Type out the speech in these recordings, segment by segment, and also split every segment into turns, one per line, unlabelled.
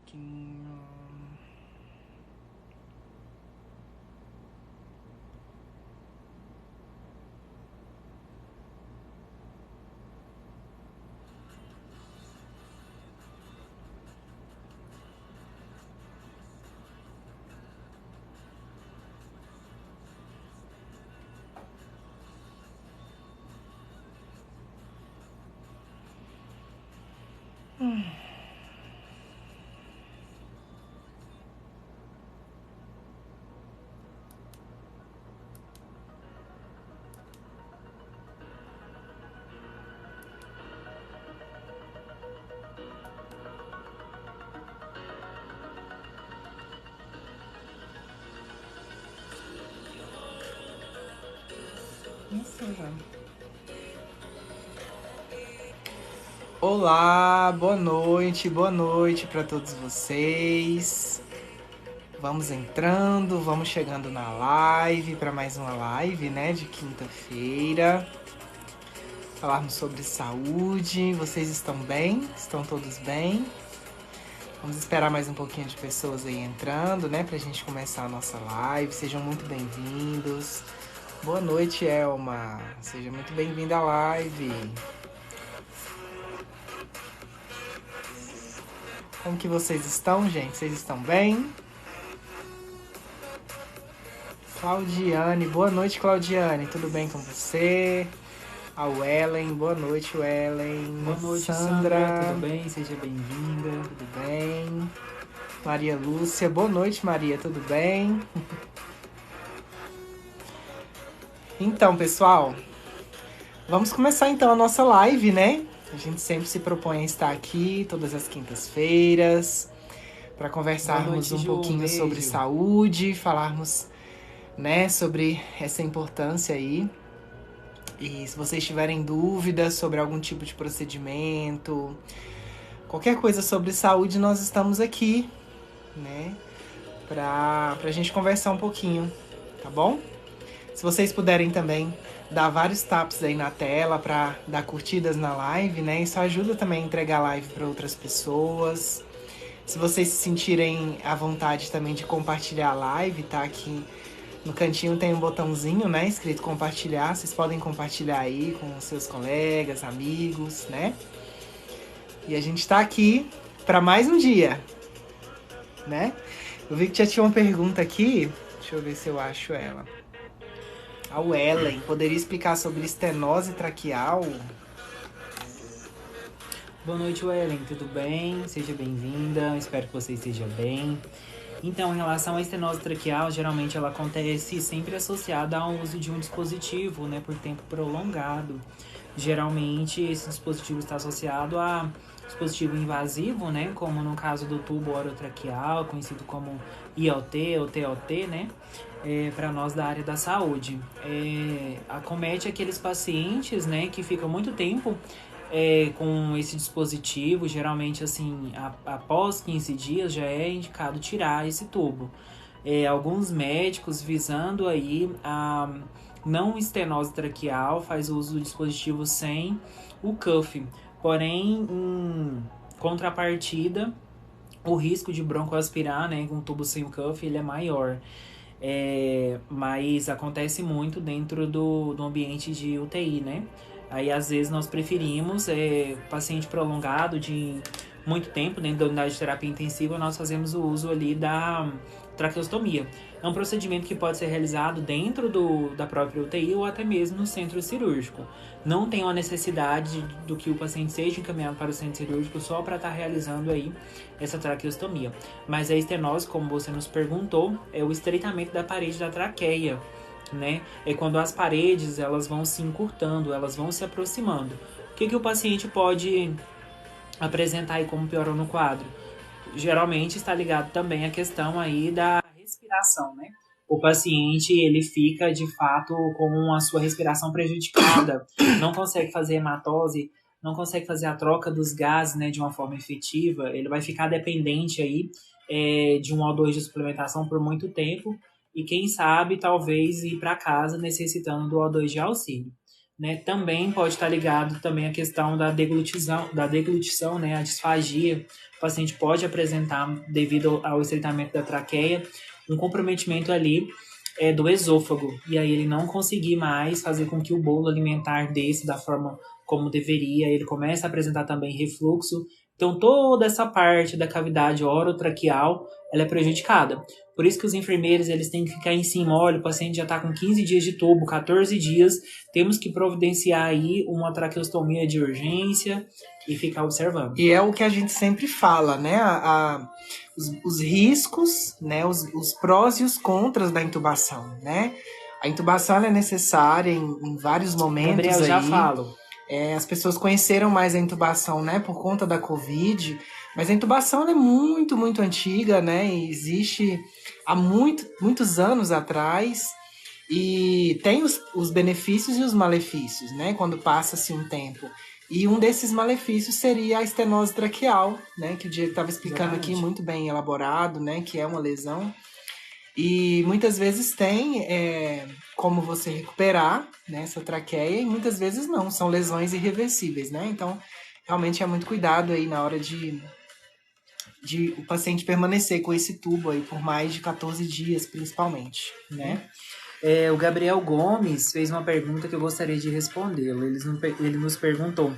pouquinho. Isso, já. Olá, boa noite para todos vocês. Vamos entrando, vamos chegando na live, para mais uma live, né, de quinta-feira. Falarmos sobre saúde. Vocês estão bem? Estão todos bem? Vamos esperar mais um pouquinho de pessoas aí entrando, né, pra gente começar a nossa live. Sejam muito bem-vindos. Boa noite, Elma. Seja muito bem-vinda à live. Como que vocês estão, gente? Vocês estão bem? Claudiane, boa noite, Claudiane. Tudo bem com você? A Wellen, boa noite, Wellen.
Boa noite, Sandra. Tudo bem? Seja bem-vinda.
Tudo bem? Maria Lúcia, boa noite, Maria. Tudo bem? Então, pessoal, vamos começar então a nossa live, né? A gente sempre se propõe a estar aqui todas as quintas-feiras para conversarmos um pouquinho sobre saúde, falarmos, né, sobre essa importância aí. E se vocês tiverem dúvidas sobre algum tipo de procedimento, qualquer coisa sobre saúde, nós estamos aqui, né, pra gente conversar um pouquinho, tá bom? Se vocês puderem também dar vários taps aí na tela para dar curtidas na live, né? Isso ajuda também a entregar a live para outras pessoas. Se vocês se sentirem à vontade também de compartilhar a live, tá? Aqui no cantinho tem um botãozinho, né? Escrito compartilhar. Vocês podem compartilhar aí com seus colegas, amigos, né? E a gente tá aqui para mais um dia, né? Eu vi que já tinha uma pergunta aqui. Deixa eu ver se eu acho ela. A Wellen, poderia explicar sobre estenose traqueal?
Boa noite, Wellen. Tudo bem? Seja bem-vinda. Espero que você esteja bem. Então, em relação à estenose traqueal, geralmente ela acontece sempre associada ao uso de um dispositivo, né, por tempo prolongado. Geralmente, esse dispositivo está associado a dispositivo invasivo, né, como no caso do tubo orotraqueal, conhecido como IoT ou TOT, né, para nós da área da saúde. Acomete aqueles pacientes, né, que ficam muito tempo com esse dispositivo. Geralmente, assim, após 15 dias já é indicado tirar esse tubo. Alguns médicos, visando aí a não estenose traqueal, faz uso do dispositivo sem o cuff. Porém, em contrapartida, o risco de broncoaspirar, né, com um tubo sem o cuff, ele é maior. Mas acontece muito dentro do ambiente de UTI, né? Aí, às vezes, nós preferimos paciente prolongado de muito tempo dentro da unidade de terapia intensiva, nós fazemos o uso ali da traqueostomia. É um procedimento que pode ser realizado dentro da própria UTI ou até mesmo no centro cirúrgico. Não tem uma necessidade do que o paciente seja encaminhado para o centro cirúrgico só para estar realizando aí essa traqueostomia. Mas a estenose, como você nos perguntou, é o estreitamento da parede da traqueia, né? É quando as paredes elas vão se encurtando, elas vão se aproximando. O que o paciente pode apresentar aí como piorou no quadro? Geralmente está ligado também à questão aí da respiração, né? O paciente, ele fica, de fato, com a sua respiração prejudicada, não consegue fazer hematose, não consegue fazer a troca dos gases, né, de uma forma efetiva, ele vai ficar dependente aí de um O2 de suplementação por muito tempo e, quem sabe, talvez ir para casa necessitando do O2 de auxílio. né? Também pode estar ligado também à questão da deglutição, né? A disfagia. O paciente pode apresentar, devido ao estreitamento da traqueia, um comprometimento ali do esôfago. E aí ele não conseguir mais fazer com que o bolo alimentar desça da forma como deveria. Ele começa a apresentar também refluxo. Então, toda essa parte da cavidade orotraqueal, ela é prejudicada. Por isso que os enfermeiros, eles têm que ficar em cima. Olha, o paciente já está com 15 dias de tubo, 14 dias. Temos que providenciar aí uma traqueostomia de urgência e ficar observando.
E é o que a gente sempre fala, né? Os riscos, né? Os prós e os contras da intubação, né? A intubação ela é necessária em vários momentos.
Gabriel, já falo.
As pessoas conheceram mais a intubação, né, por conta da Covid, mas a intubação ela é muito, muito antiga, né, e existe há muitos anos atrás, e tem os benefícios e os malefícios, né, quando passa-se um tempo. E um desses malefícios seria a estenose traqueal, né, que o Diego estava explicando aqui, muito bem elaborado, né, que é uma lesão. E muitas vezes tem como você recuperar, né, essa traqueia, e muitas vezes não, são lesões irreversíveis, né? Então, realmente é muito cuidado aí na hora de o paciente permanecer com esse tubo aí por mais de 14 dias, principalmente, né?
O Gabriel Gomes fez uma pergunta que eu gostaria de respondê-lo. Ele nos perguntou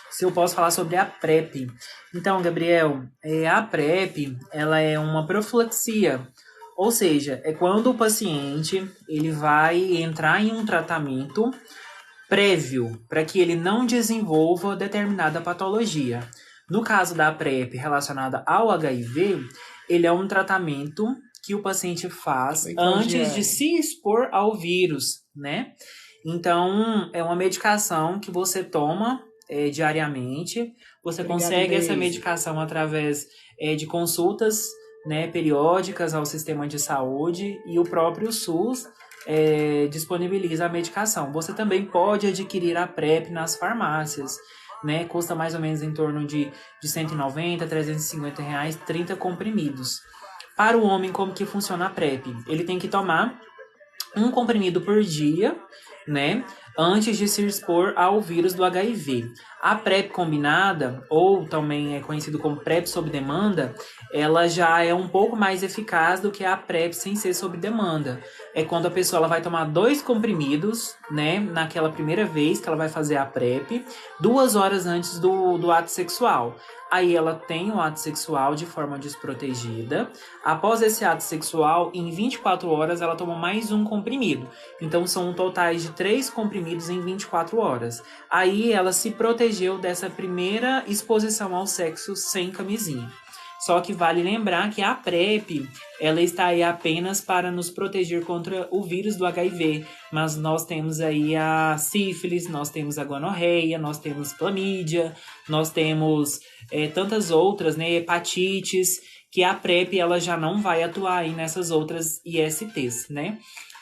se eu posso falar sobre a PrEP. Então, Gabriel, a PrEP, ela é uma profilaxia, ou seja, é quando o paciente ele vai entrar em um tratamento prévio para que ele não desenvolva determinada patologia. No caso da PrEP relacionada ao HIV, ele é um tratamento que o paciente faz antes de se expor ao vírus, né? Então, é uma medicação que você toma diariamente. Você consegue essa medicação através de consultas, né, periódicas ao sistema de saúde, e o próprio SUS disponibiliza a medicação. Você também pode adquirir a PrEP nas farmácias, né? Custa mais ou menos em torno de 190, 350 reais, 30 comprimidos. Para o homem, como que funciona a PrEP? Ele tem que tomar um comprimido por dia, né, antes de se expor ao vírus do HIV. A PrEP combinada, ou também é conhecido como PrEP sob demanda, ela já é um pouco mais eficaz do que a PrEP sem ser sob demanda. É quando a pessoa ela vai tomar 2 comprimidos, né, naquela primeira vez que ela vai fazer a PrEP, 2 horas antes do ato sexual. Aí ela tem o ato sexual de forma desprotegida. Após esse ato sexual, em 24 horas, ela toma mais um comprimido. Então, são totais de 3 comprimidos em 24 horas. Aí ela se protegeu dessa primeira exposição ao sexo sem camisinha. Só que vale lembrar que a PrEP, ela está aí apenas para nos proteger contra o vírus do HIV. Mas nós temos aí a sífilis, nós temos a gonorreia, nós temos clamídia, nós temos tantas outras, né, hepatites, que a PrEP ela já não vai atuar aí nessas outras ISTs, né?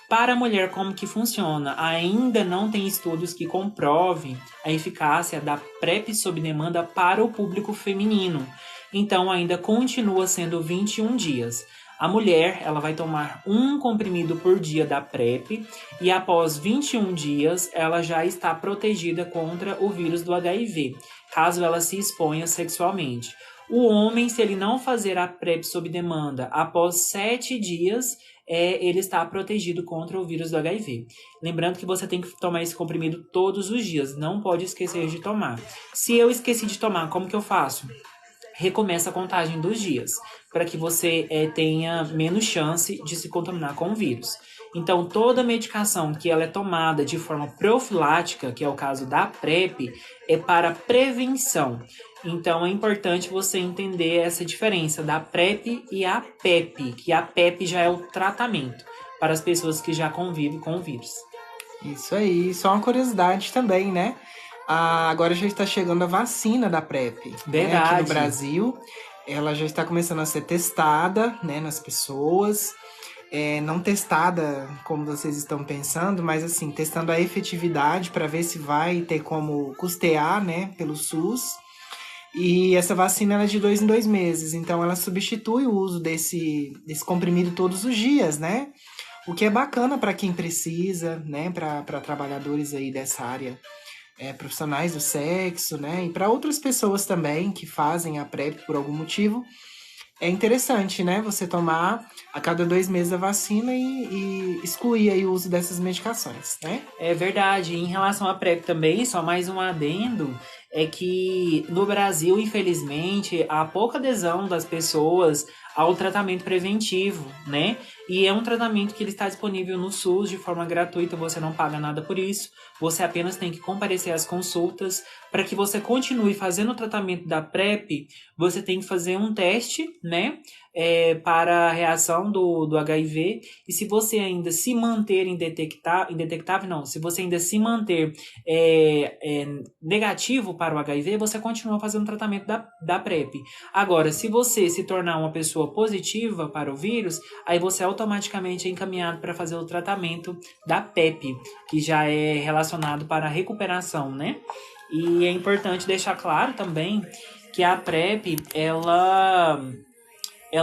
Para a mulher, como que funciona? Ainda não tem estudos que comprovem a eficácia da PrEP sob demanda para o público feminino. Então, ainda continua sendo 21 dias. A mulher, ela vai tomar um comprimido por dia da PrEP e após 21 dias, ela já está protegida contra o vírus do HIV, caso ela se exponha sexualmente. O homem, se ele não fazer a PrEP sob demanda, após 7 dias, ele está protegido contra o vírus do HIV. Lembrando que você tem que tomar esse comprimido todos os dias, não pode esquecer de tomar. Se eu esqueci de tomar, como que eu faço? Recomeça a contagem dos dias, para que você tenha menos chance de se contaminar com o vírus. Então, toda medicação que ela é tomada de forma profilática, que é o caso da PrEP, é para prevenção. Então, é importante você entender essa diferença da PrEP e a PEP, que a PEP já é o tratamento para as pessoas que já convivem com o vírus.
Isso aí, só uma curiosidade também, né? Agora já está chegando a vacina da PrEP.
Verdade.
Né? Aqui no Brasil, ela já está começando a ser testada, né, nas pessoas. Não testada como vocês estão pensando, mas assim, testando a efetividade para ver se vai ter como custear, né, pelo SUS. E essa vacina ela é de 2 em 2 meses, então ela substitui o uso desse comprimido todos os dias, né? o que é bacana para quem precisa, né, para trabalhadores aí dessa área, profissionais do sexo, né, e para outras pessoas também que fazem a PrEP por algum motivo. É interessante, né, você tomar a cada 2 meses a vacina e excluir aí o uso dessas medicações, né?
É verdade. Em relação à PrEP também, só mais um adendo, é que no Brasil, infelizmente, há pouca adesão das pessoas ao tratamento preventivo, né? E é um tratamento que ele está disponível no SUS de forma gratuita, você não paga nada por isso, você apenas tem que comparecer às consultas. Para que você continue fazendo o tratamento da PrEP, você tem que fazer um teste, né? Para a reação do HIV, e se você ainda se manter indetectável, não, se você ainda se manter negativo para o HIV, você continua fazendo o tratamento da PrEP. Agora, se você se tornar uma pessoa positiva para o vírus, aí você automaticamente é encaminhado para fazer o tratamento da PEP, que já é relacionado para a recuperação, né? E é importante deixar claro também que a PrEP, ela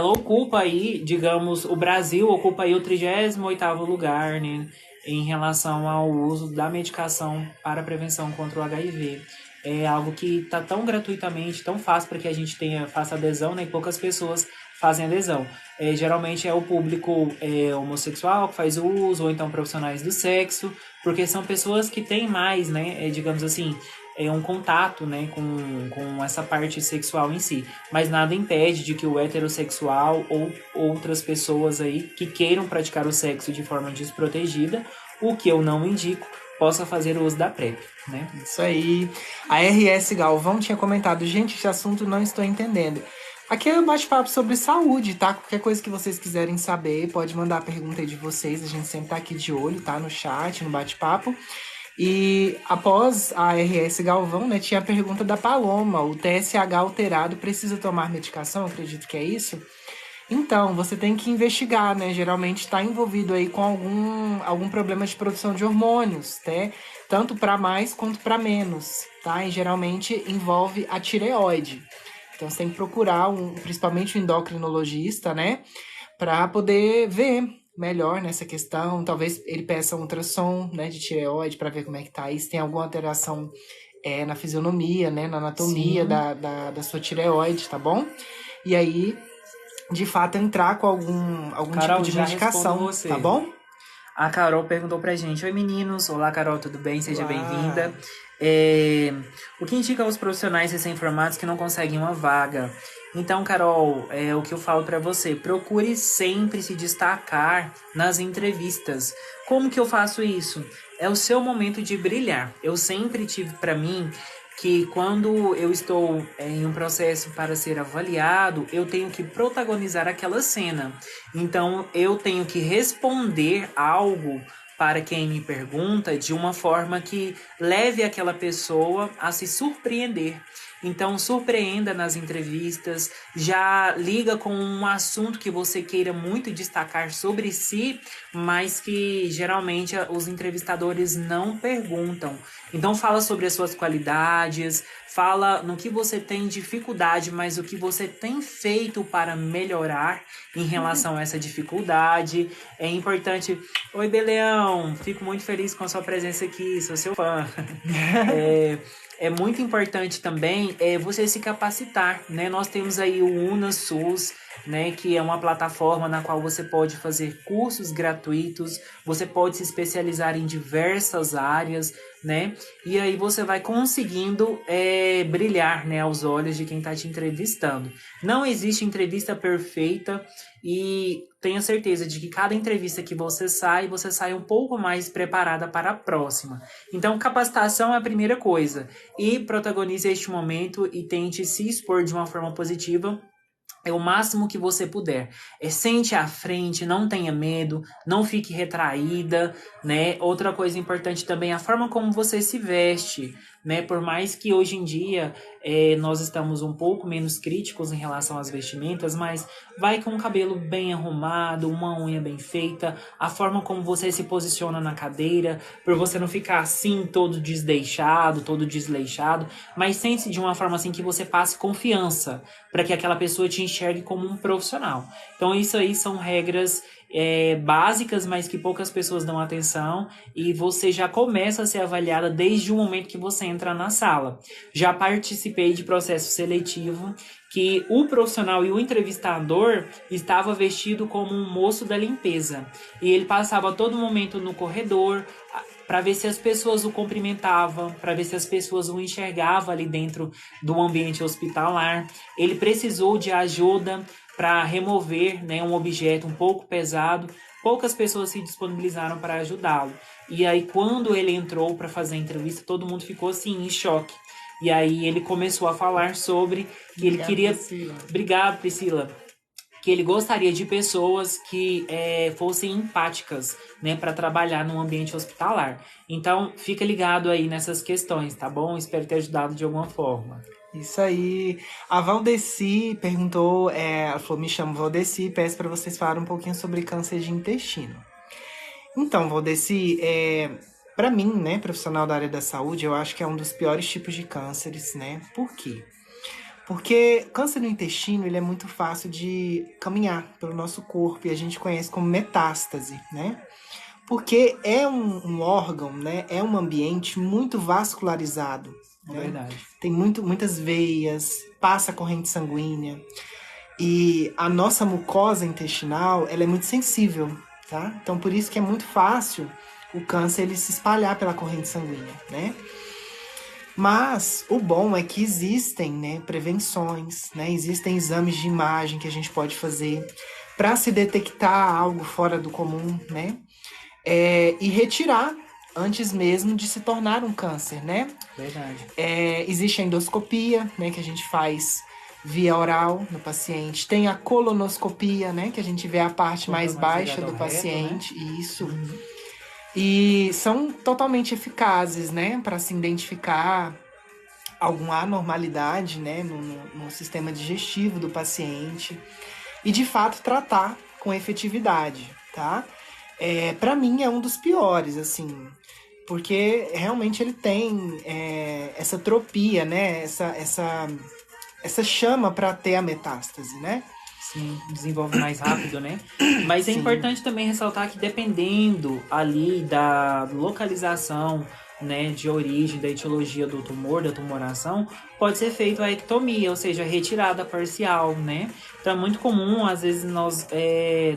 ocupa aí, digamos, o Brasil ocupa aí o 38º lugar, né, em relação ao uso da medicação para a prevenção contra o HIV. É algo que está tão gratuitamente, tão fácil para que a gente faça adesão, né, e poucas pessoas fazem adesão. Geralmente é o público homossexual que faz o uso, ou então profissionais do sexo, porque são pessoas que têm mais, né, digamos assim, um contato, né, com essa parte sexual em si. Mas nada impede de que o heterossexual ou outras pessoas aí que queiram praticar o sexo de forma desprotegida, o que eu não indico, possa fazer o uso da PrEP, né?
Isso aí. A RS Galvão tinha comentado, gente, esse assunto não estou entendendo. Aqui é um bate-papo sobre saúde, tá? Qualquer coisa que vocês quiserem saber, pode mandar a pergunta aí de vocês. A gente sempre tá aqui de olho, tá? No chat, no bate-papo. E após a RS Galvão, né, tinha a pergunta da Paloma. O TSH alterado precisa tomar medicação? Eu acredito que é isso. Então, você tem que investigar, né? Geralmente está envolvido aí com algum problema de produção de hormônios, né? Tanto para mais quanto para menos, tá? E geralmente envolve a tireoide. Então, você tem que procurar principalmente um endocrinologista, né? Para poder ver melhor nessa questão. Talvez ele peça um ultrassom, né, de tireoide para ver como é que tá aí, se tem alguma alteração na fisionomia, né, na anatomia da sua tireoide, tá bom? E aí, de fato, entrar com algum
Carol,
tipo de medicação, tá bom?
A Carol perguntou pra gente: oi meninos, olá Carol, tudo bem? Seja bem-vinda. O que indica aos profissionais recém-formados que não conseguem uma vaga? Então, Carol, o que eu falo pra você, procure sempre se destacar nas entrevistas. Como que eu faço isso? É o seu momento de brilhar. Eu sempre tive pra mim que quando eu estou em um processo para ser avaliado, eu tenho que protagonizar aquela cena. Então, eu tenho que responder algo para quem me pergunta de uma forma que leve aquela pessoa a se surpreender. Então, surpreenda nas entrevistas, já liga com um assunto que você queira muito destacar sobre si, mas que geralmente os entrevistadores não perguntam. Então, fala sobre as suas qualidades, fala no que você tem dificuldade, mas o que você tem feito para melhorar em relação a essa dificuldade. É importante. Oi, Beleão, fico muito feliz com a sua presença aqui, sou seu fã. É muito importante também você se capacitar, né? Nós temos aí o UnaSUS, né, que é uma plataforma na qual você pode fazer cursos gratuitos, você pode se especializar em diversas áreas, né? E aí você vai conseguindo brilhar, né, aos olhos de quem está te entrevistando. Não existe entrevista perfeita e tenha certeza de que cada entrevista que você sai um pouco mais preparada para a próxima. Então, capacitação é a primeira coisa. E protagonize este momento e tente se expor de uma forma positiva. É o máximo que você puder. Sente à frente, não tenha medo, não fique retraída, né? Outra coisa importante também é a forma como você se veste, né? Por mais que hoje em dia nós estamos um pouco menos críticos em relação às vestimentas, mas vai com um cabelo bem arrumado, uma unha bem feita, a forma como você se posiciona na cadeira, por você não ficar assim todo desleixado, mas sente-se de uma forma assim que você passe confiança, para que aquela pessoa te enxergue como um profissional. Então isso aí são regras básicas, mas que poucas pessoas dão atenção, e você já começa a ser avaliada desde o momento que você entra na sala. Já participei de processo seletivo que o profissional e o entrevistador estava vestido como um moço da limpeza, e ele passava a todo momento no corredor para ver se as pessoas o cumprimentavam, para ver se as pessoas o enxergavam ali dentro do ambiente hospitalar. Ele precisou de ajuda para remover, né, um objeto um pouco pesado. Poucas pessoas se disponibilizaram para ajudá-lo. E aí, quando ele entrou para fazer a entrevista, todo mundo ficou assim, em choque. E aí ele começou a falar sobre que ele queria...
Priscila.
Obrigado, Priscila. Que ele gostaria de pessoas que fossem empáticas, né, para trabalhar no ambiente hospitalar. Então, fica ligado aí nessas questões, tá bom? Espero ter ajudado de alguma forma.
Isso aí. A Valdeci perguntou, ela falou, me chamo Valdeci e peço para vocês falarem um pouquinho sobre câncer de intestino. Então, Valdeci, para mim, né, profissional da área da saúde, eu acho que é um dos piores tipos de cânceres, né? Por quê? Porque câncer no intestino, ele é muito fácil de caminhar pelo nosso corpo e a gente conhece como metástase, né? Porque é um órgão, né? É um ambiente muito vascularizado. Né?
Verdade.
Tem muitas veias, passa a corrente sanguínea. E a nossa mucosa intestinal, ela é muito sensível, tá? Então, por isso que é muito fácil o câncer ele se espalhar pela corrente sanguínea, né? Mas o bom é que existem, né, prevenções, né? Existem exames de imagem que a gente pode fazer para se detectar algo fora do comum, né? E retirar antes mesmo de se tornar um câncer, né?
Verdade.
Existe a endoscopia, né, que a gente faz via oral no paciente. Tem a colonoscopia, né, que a gente vê a parte mais baixa do paciente. Reto, né? Isso. Uhum. E são totalmente eficazes, né, para se identificar alguma anormalidade, né, no sistema digestivo do paciente e, de fato, tratar com efetividade, tá? Para mim, é um dos piores, assim, porque realmente ele tem essa tropia, né, essa chama para ter a metástase, né?
Sim, desenvolve mais rápido, né? Mas é
Sim.
importante também ressaltar que dependendo ali da localização, né, de origem, da etiologia do tumor, da tumoração, pode ser feita a ectomia, ou seja, a retirada parcial, né? Então é muito comum, às vezes, nós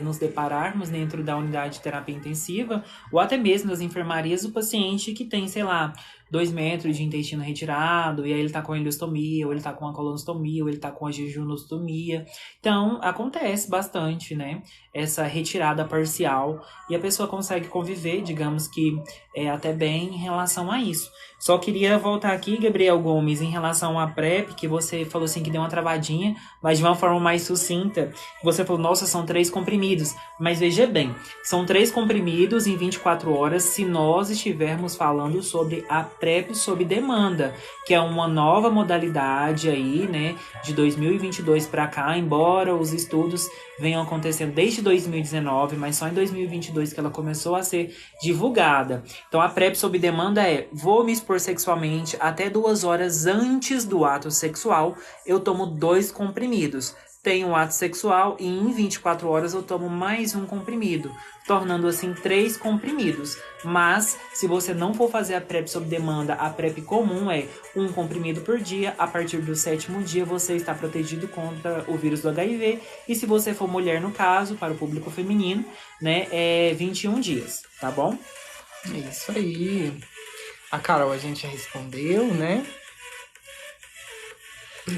nos depararmos dentro da unidade de terapia intensiva, ou até mesmo nas enfermarias, o paciente que tem, sei lá, 2 metros de intestino retirado, e aí ele tá com a endostomia, ou ele tá com a colonostomia, ou ele tá com a jejunostomia. Então, acontece bastante, né? Essa retirada parcial, e a pessoa consegue conviver, digamos que até bem em relação a isso. Só queria voltar aqui, Gabriel Gomes, em relação à PrEP, que você falou assim que deu uma travadinha, mas de uma forma mais sucinta. Você falou, nossa, são 3 comprimidos. Mas veja bem, são 3 comprimidos em 24 horas se nós estivermos falando sobre a PrEP sob demanda, que é uma nova modalidade aí, né, de 2022 para cá, embora os estudos venham acontecendo desde 2019, mas só em 2022 que ela começou a ser divulgada. Então a PrEP sob demanda vou me expor sexualmente até 2 horas antes do ato sexual, eu tomo 2 comprimidos. Tenho um ato sexual e em 24 horas eu tomo mais um comprimido, tornando assim 3 comprimidos. Mas, se você não for fazer a PrEP sob demanda, a PrEP comum é 1 comprimido por dia. A partir do 7º dia, você está protegido contra o vírus do HIV. E se você for mulher, no caso, para o público feminino, né, 21 dias, tá bom?
É isso aí. A Carol, a gente já respondeu, né?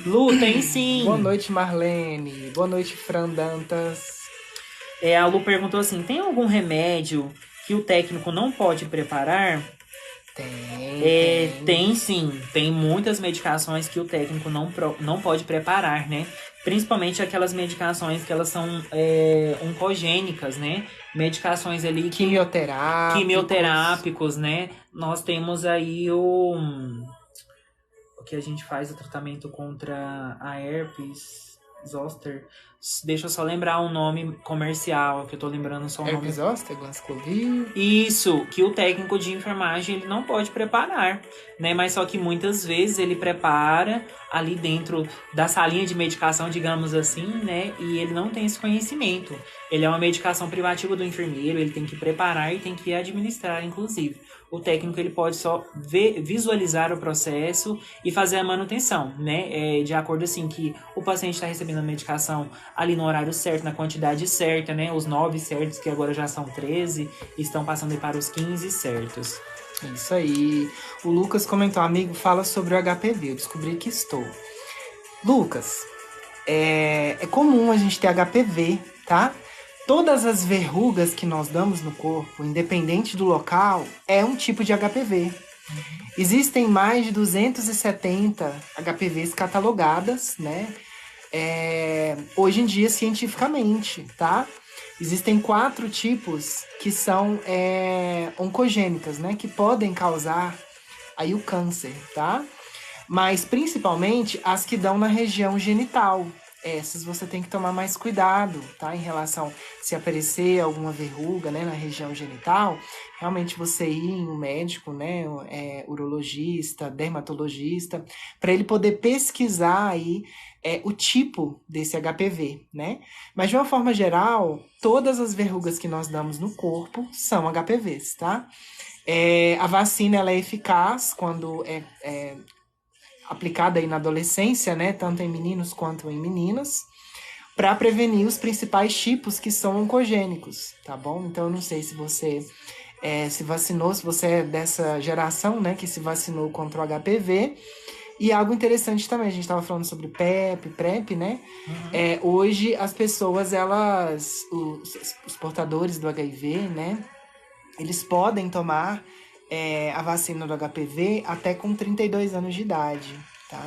Lu, tem sim.
Boa noite, Marlene. Boa noite, Fran Dantas.
A Lu perguntou assim, tem algum remédio que o técnico não pode preparar? Tem sim. Tem muitas medicações que o técnico não pode preparar, né? Principalmente aquelas medicações que elas são oncogênicas, né? Medicações ali... Quimioterápicos, né? Nós temos aí o que a gente faz o tratamento contra a herpes. Zoster. Deixa eu só lembrar um nome comercial, que eu tô lembrando só o nome.
Herpes zoster, Glanscovil.
Isso, que o técnico de enfermagem ele não pode preparar, né? Mas só que muitas vezes ele prepara ali dentro da salinha de medicação, digamos assim, né? E ele não tem esse conhecimento. Ele é uma medicação privativa do enfermeiro, ele tem que preparar e tem que administrar, inclusive. O técnico ele pode só visualizar o processo e fazer a manutenção, né? De acordo assim que o paciente está recebendo a medicação ali no horário certo, na quantidade certa, né? Os 9 certos, que agora já são 13, estão passando aí para os 15 certos.
Isso aí. O Lucas comentou, amigo, fala sobre o HPV. Eu descobri que estou. Lucas, é comum a gente ter HPV, tá? Todas as verrugas que nós damos no corpo, independente do local, é um tipo de HPV. Existem mais de 270 HPVs catalogadas, né? Hoje em dia, cientificamente, tá? Existem 4 tipos que são oncogênicas, né? Que podem causar aí o câncer, tá? Mas principalmente as que dão na região genital. Essas você tem que tomar mais cuidado, tá? Em relação se aparecer alguma verruga, né, na região genital, realmente você ir em um médico, né, urologista, dermatologista, para ele poder pesquisar aí o tipo desse HPV, né? Mas de uma forma geral, todas as verrugas que nós damos no corpo são HPVs, tá? A vacina ela é eficaz quando aplicada aí na adolescência, né, tanto em meninos quanto em meninas, para prevenir os principais tipos que são oncogênicos, tá bom? Então, eu não sei se você se vacinou, se você é dessa geração, né, que se vacinou contra o HPV. E algo interessante também, a gente estava falando sobre PEP, PrEP, né? Hoje, as pessoas, os portadores do HIV, né, eles podem tomar a vacina do HPV até com 32 anos de idade, tá?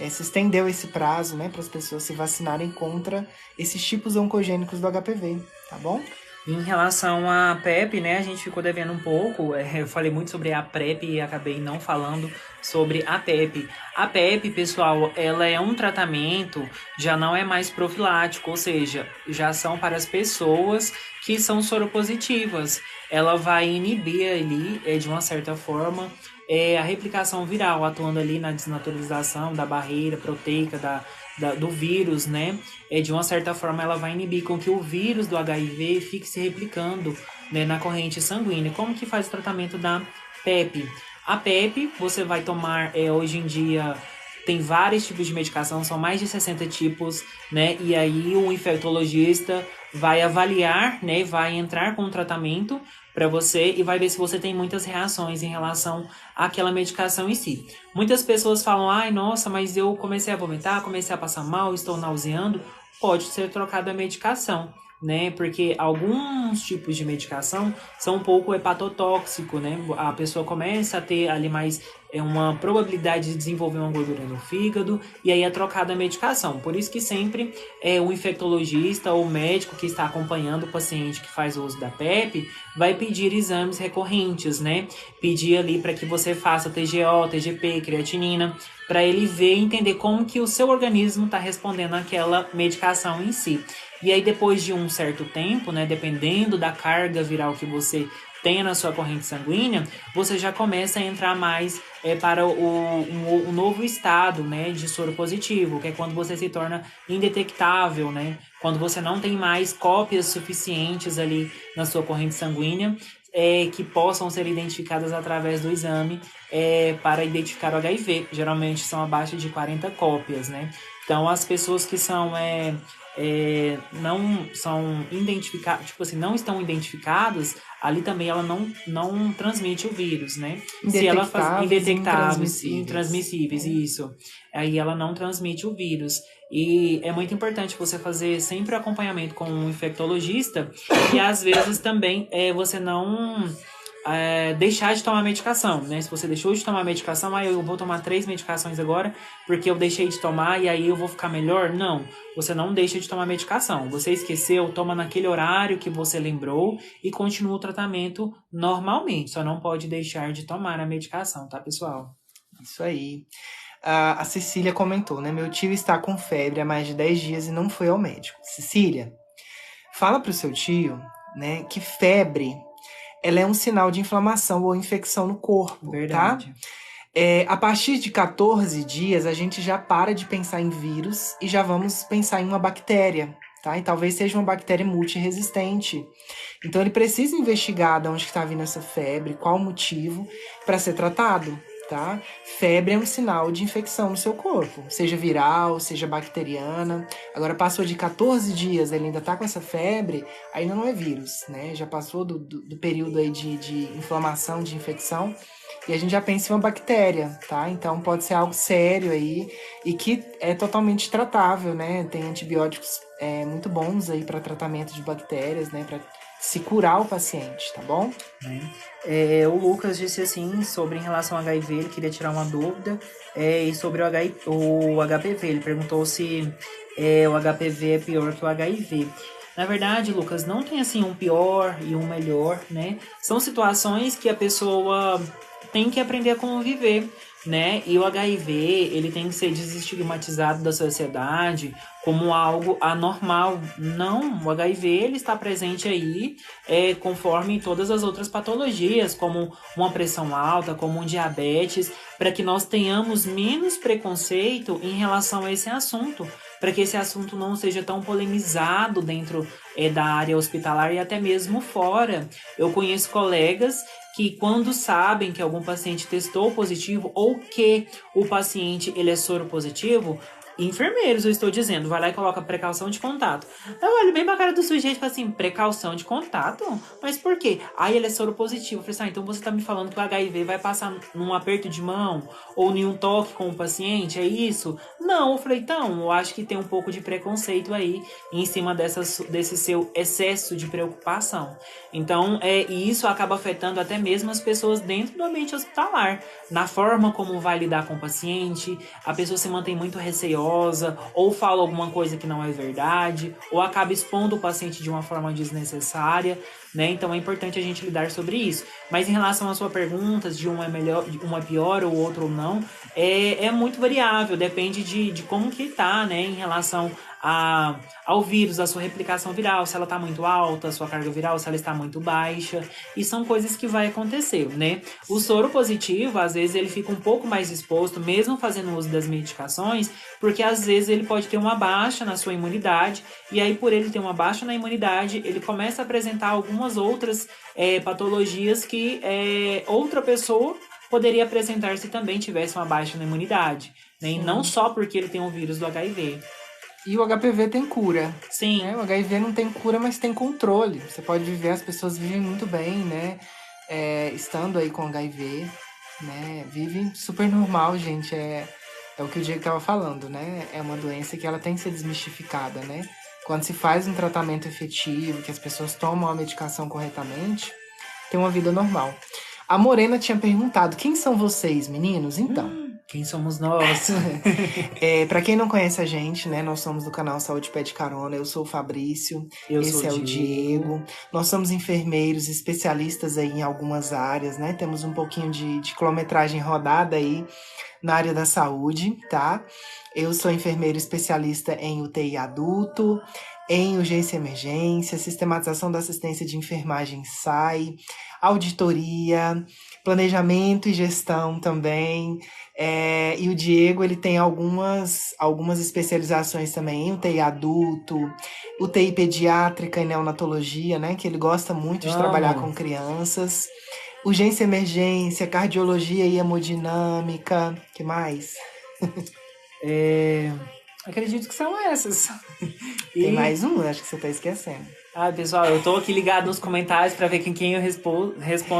Se estendeu esse prazo, né, para as pessoas se vacinarem contra esses tipos oncogênicos do HPV, tá bom?
Em relação à PrEP, né, a gente ficou devendo um pouco. Eu falei muito sobre a PrEP e acabei não falando sobre a PEP. A PEP, pessoal, ela é um tratamento, já não é mais profilático, ou seja, já são para as pessoas que são soropositivas. Ela vai inibir ali, de uma certa forma, a replicação viral, atuando ali na desnaturalização da barreira proteica do vírus, né? De uma certa forma, ela vai inibir com que o vírus do HIV fique se replicando, né, na corrente sanguínea. Como que faz o tratamento da PEP? A PEP, você vai tomar, hoje em dia, tem vários tipos de medicação, são mais de 60 tipos, né? E aí o infectologista vai avaliar, né? Vai entrar com um tratamento para você e vai ver se você tem muitas reações em relação àquela medicação em si. Muitas pessoas falam, ai, nossa, mas eu comecei a vomitar, comecei a passar mal, estou nauseando. Pode ser trocada a medicação, né? Porque alguns tipos de medicação são um pouco hepatotóxico, né? A pessoa começa a ter ali mais uma probabilidade de desenvolver uma gordura no fígado e aí é trocada a medicação. Por isso que sempre o infectologista ou o médico que está acompanhando o paciente que faz uso da PEP vai pedir exames recorrentes, né? Pedir ali para que você faça TGO, TGP, creatinina, para ele ver e entender como que o seu organismo está respondendo àquela medicação em si. E aí, depois de um certo tempo, né, dependendo da carga viral que você tenha na sua corrente sanguínea, você já começa a entrar mais para o novo estado, né, de soro positivo, que é quando você se torna indetectável, né, quando você não tem mais cópias suficientes ali na sua corrente sanguínea, que possam ser identificadas através do exame para identificar o HIV. Geralmente são abaixo de 40 cópias, né? Então, as pessoas que não são identificadas, tipo assim, não estão identificadas, ali também ela não transmite o vírus, né? Se ela faz indetectáveis, intransmissíveis, isso. Aí ela não transmite o vírus. E é muito importante você fazer sempre acompanhamento com um infectologista e às vezes também você não deixar de tomar medicação, né? Se você deixou de tomar medicação, eu vou tomar 3 medicações agora porque eu deixei de tomar e aí eu vou ficar melhor. Não, você não deixa de tomar medicação. Você esqueceu, toma naquele horário que você lembrou e continua o tratamento normalmente. Só não pode deixar de tomar a medicação, tá, pessoal?
Isso aí. A Cecília comentou, né? Meu tio está com febre há mais de 10 dias e não foi ao médico. Cecília, fala pro seu tio, né, que febre, ela é um sinal de inflamação ou infecção no corpo,
Verdade.
tá? A partir de 14 dias, a gente já para de pensar em vírus e já vamos pensar em uma bactéria, tá? E talvez seja uma bactéria multiresistente. Então, ele precisa investigar de onde está vindo essa febre, qual o motivo, para ser tratado, tá? Febre é um sinal de infecção no seu corpo, seja viral, seja bacteriana. Agora, passou de 14 dias, ele ainda tá com essa febre, ainda não é vírus, né? Já passou do período aí de inflamação, de infecção, e a gente já pensa em uma bactéria, tá? Então, pode ser algo sério aí e que é totalmente tratável, né? Tem antibióticos muito bons aí para tratamento de bactérias, né? Para se curar o paciente, tá bom?
O Lucas disse assim, sobre em relação ao HIV, ele queria tirar uma dúvida, e sobre o HPV, ele perguntou se o HPV é pior que o HIV. Na verdade, Lucas, não tem assim um pior e um melhor, né? São situações que a pessoa tem que aprender a conviver, né? E o HIV, ele tem que ser desestigmatizado da sociedade como algo anormal. Não, o HIV, ele está presente aí conforme todas as outras patologias, como uma pressão alta, como um diabetes, para que nós tenhamos menos preconceito em relação a esse assunto, para que esse assunto não seja tão polemizado dentro da área hospitalar e até mesmo fora. Eu conheço colegas que quando sabem que algum paciente testou positivo ou que o paciente ele é soro positivo, enfermeiros, eu estou dizendo, vai lá e coloca precaução de contato. Eu olho bem pra cara do sujeito e falo assim, precaução de contato? Mas por quê? Aí ele é soro positivo. Eu falei assim, então você tá me falando que o HIV vai passar num aperto de mão ou em um toque com o paciente, é isso? Não, eu falei, então, eu acho que tem um pouco de preconceito aí em cima desse seu excesso de preocupação. Então, e isso acaba afetando até mesmo as pessoas dentro do ambiente hospitalar, na forma como vai lidar com o paciente, a pessoa se mantém muito receosa, ou fala alguma coisa que não é verdade, ou acaba expondo o paciente de uma forma desnecessária, né? Então é importante a gente lidar sobre isso. Mas em relação à sua pergunta, de um é melhor, um é pior ou outro ou não, é muito variável, depende de como que tá, né? Em relação ao vírus, a sua replicação viral, se ela está muito alta, a sua carga viral, se ela está muito baixa, e são coisas que vai acontecer, né? O soro positivo, às vezes, ele fica um pouco mais exposto, mesmo fazendo uso das medicações, porque às vezes ele pode ter uma baixa na sua imunidade, e aí por ele ter uma baixa na imunidade, ele começa a apresentar algumas outras patologias que outra pessoa poderia apresentar se também tivesse uma baixa na imunidade, né? E não só porque ele tem o vírus do HIV.
E o HPV tem cura.
Sim.
Né? O HIV não tem cura, mas tem controle. Você pode viver, as pessoas vivem muito bem, né? Estando aí com HIV, né? Vivem super normal, gente. É o que o Diego estava falando, né? É uma doença que ela tem que ser desmistificada, né? Quando se faz um tratamento efetivo, que as pessoas tomam a medicação corretamente, tem uma vida normal. A Morena tinha perguntado, quem são vocês, meninos? Então...
Quem somos nós?
Para quem não conhece a gente, né? Nós somos do canal Saúde Pede Carona. Eu sou o Fabrício. Esse é o Diego. Nós somos enfermeiros, especialistas aí em algumas áreas, né? Temos um pouquinho de quilometragem rodada aí na área da saúde, tá? Eu sou enfermeiro especialista em UTI adulto, em urgência e emergência, sistematização da assistência de enfermagem SAI, auditoria, planejamento e gestão também. E o Diego, ele tem algumas especializações também em UTI adulto, UTI pediátrica e neonatologia, né? Que ele gosta muito de trabalhar com crianças. Urgência e emergência, cardiologia e hemodinâmica. Que mais?
Acredito que são essas.
Tem mais um, acho que você tá esquecendo.
Pessoal, eu tô aqui ligado nos comentários pra ver quem eu respondo.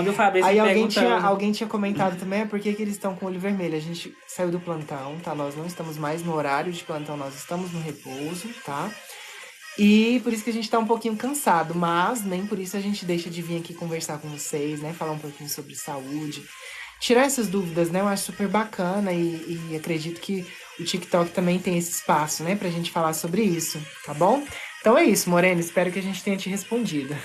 O Fabrício
aí
perguntando.
alguém tinha comentado também por que eles estão com o olho vermelho. A gente saiu do plantão, tá? Nós não estamos mais no horário de plantão, nós estamos no repouso, tá? E por isso que a gente tá um pouquinho cansado, mas nem por isso a gente deixa de vir aqui conversar com vocês, né? Falar um pouquinho sobre saúde. Tirar essas dúvidas, né? Eu acho super bacana e acredito que o TikTok também tem esse espaço, né? Pra gente falar sobre isso, tá bom? Então é isso, Morena. Espero que a gente tenha te respondido.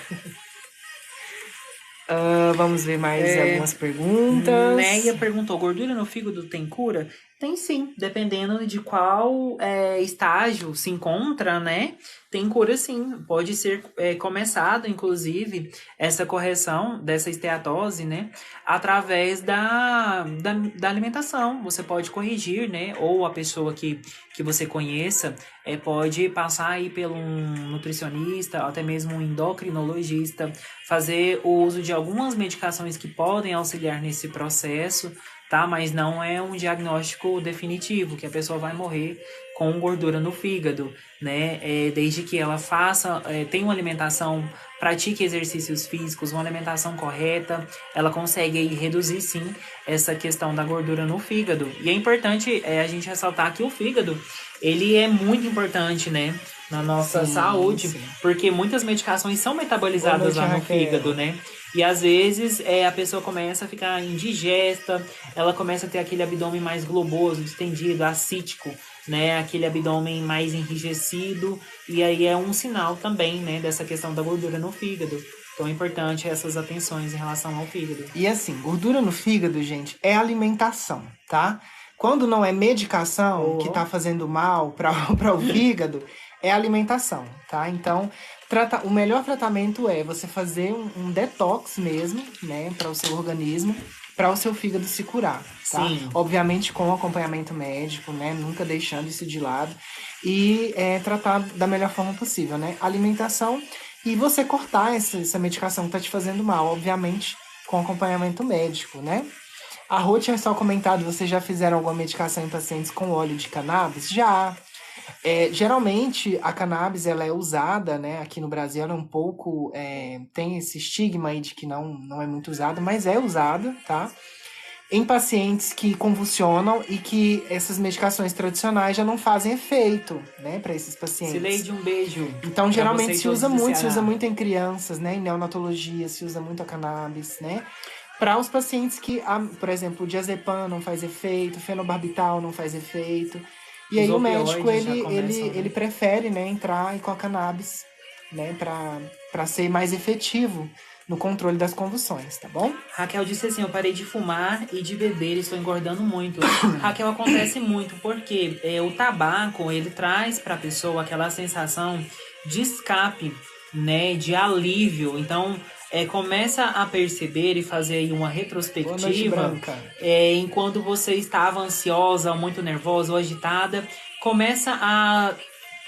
Vamos ver mais algumas perguntas.
Neia perguntou, gordura no fígado tem cura? Tem sim, dependendo de qual estágio se encontra, né? Tem cura sim. Pode ser começado, inclusive, essa correção dessa esteatose, né? Através da alimentação. Você pode corrigir, né? Ou a pessoa que você conheça pode passar aí pelo um nutricionista, até mesmo um endocrinologista, fazer o uso de algumas medicações que podem auxiliar nesse processo, tá? Mas não é um diagnóstico definitivo, que a pessoa vai morrer com gordura no fígado, né? Desde que ela tenha uma alimentação, pratique exercícios físicos, uma alimentação correta, ela consegue aí reduzir sim essa questão da gordura no fígado. E é importante a gente ressaltar que o fígado, ele é muito importante, né? Na nossa saúde, porque muitas medicações são metabolizadas lá no fígado, né? E às vezes a pessoa começa a ficar indigesta, ela começa a ter aquele abdômen mais globoso, distendido, ascítico, né? Aquele abdômen mais enrijecido, e aí é um sinal também, né, dessa questão da gordura no fígado. Então é importante essas atenções em relação ao fígado.
E assim, gordura no fígado, gente, é alimentação, tá? Quando não é medicação que tá fazendo mal para o fígado, é alimentação, tá? Então, o melhor tratamento é você fazer um detox mesmo, né, para o seu organismo, para o seu fígado se curar, tá?
Sim.
Obviamente com acompanhamento médico, né, nunca deixando isso de lado, e tratar da melhor forma possível, né? Alimentação e você cortar essa medicação que tá te fazendo mal, obviamente com acompanhamento médico, né? A Rô tinha só comentado, vocês já fizeram alguma medicação em pacientes com óleo de cannabis? Já. Geralmente, a cannabis ela é usada, né? Aqui no Brasil ela é um pouco... tem esse estigma aí de que não é muito usada, mas é usada, tá? Em pacientes que convulsionam e que essas medicações tradicionais já não fazem efeito, né? Para esses pacientes.
Sileide, um beijo.
Então, geralmente se usa muito em crianças, né? Em neonatologia se usa muito a cannabis, né? Para os pacientes que, por exemplo, o diazepam não faz efeito, fenobarbital não faz efeito. E aí o médico, ele prefere, né, entrar com a cannabis, né, para ser mais efetivo no controle das convulsões, tá bom?
Raquel disse assim, eu parei de fumar e de beber, estou engordando muito. Raquel, acontece muito porque o tabaco, ele traz para a pessoa aquela sensação de escape, né, de alívio. Então, começa a perceber e fazer aí uma retrospectiva enquanto você estava ansiosa, muito nervosa ou agitada, começa a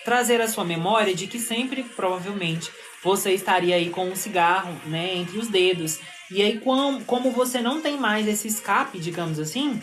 trazer a sua memória de que sempre, provavelmente, você estaria aí com um cigarro, né, entre os dedos. E aí, como você não tem mais esse escape, digamos assim,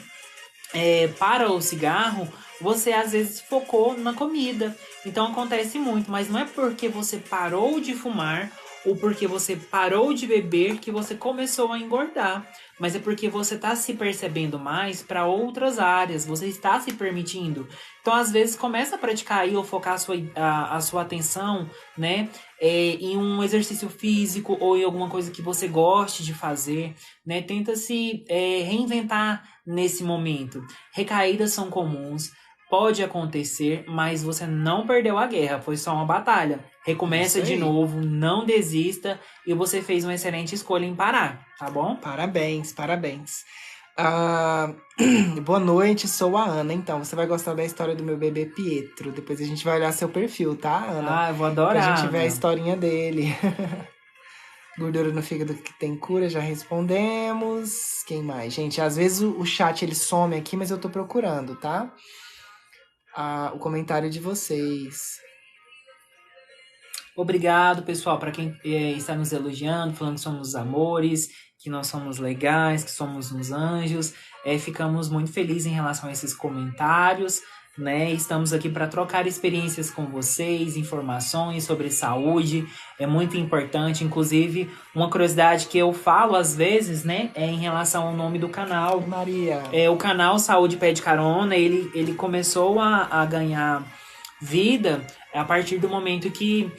para o cigarro, você às vezes focou na comida. Então acontece muito, mas não é porque você parou de fumar ou porque você parou de beber que você começou a engordar, mas é porque você está se percebendo mais para outras áreas, você está se permitindo. Então, às vezes, começa a praticar aí ou focar a sua atenção, né, em um exercício físico ou em alguma coisa que você goste de fazer, né? Tenta se reinventar nesse momento. Recaídas são comuns, pode acontecer, mas você não perdeu a guerra, foi só uma batalha. Recomeça de novo, não desista e você fez uma excelente escolha em parar, tá bom?
Parabéns. Boa noite, sou a Ana. Então, você vai gostar da história do meu bebê Pietro. Depois a gente vai olhar seu perfil, tá, Ana?
Eu vou adorar.
Pra gente ver a historinha dele. Gordura no fígado que tem cura, já respondemos. Quem mais? Gente, às vezes o chat ele some aqui, mas eu tô procurando, tá? O comentário de vocês.
Obrigado, pessoal, para quem está nos elogiando, falando que somos amores, que nós somos legais, que somos uns anjos. Ficamos muito felizes em relação a esses comentários, né? Estamos aqui para trocar experiências com vocês, informações sobre saúde. É muito importante, inclusive, uma curiosidade que eu falo às vezes, né? Em relação ao nome do canal.
Maria.
O canal Saúde Pede Carona, ele começou a ganhar vida a partir do momento que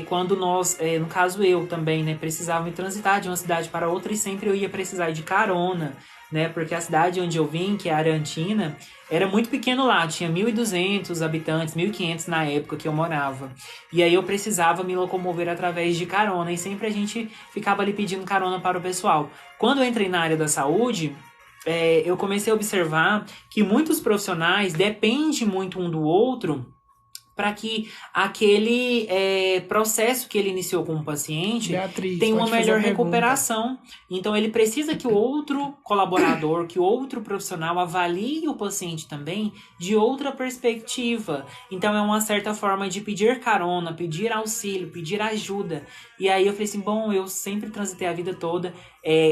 quando nós, no caso eu também, né, precisava transitar de uma cidade para outra e sempre eu ia precisar de carona, né, porque a cidade onde eu vim, que é Arantina, era muito pequeno lá, tinha 1.200 habitantes, 1.500 na época que eu morava, e aí eu precisava me locomover através de carona, e sempre a gente ficava ali pedindo carona para o pessoal. Quando eu entrei na área da saúde, eu comecei a observar que muitos profissionais dependem muito um do outro para que aquele processo que ele iniciou com o paciente
Beatriz,
tenha uma
pode fazer
melhor
a pergunta.
recuperação. Então, ele precisa que o outro colaborador, que o outro profissional avalie o paciente também de outra perspectiva. Então, é uma certa forma de pedir carona, pedir auxílio, pedir ajuda. E aí eu falei assim, bom, eu sempre transitei a vida toda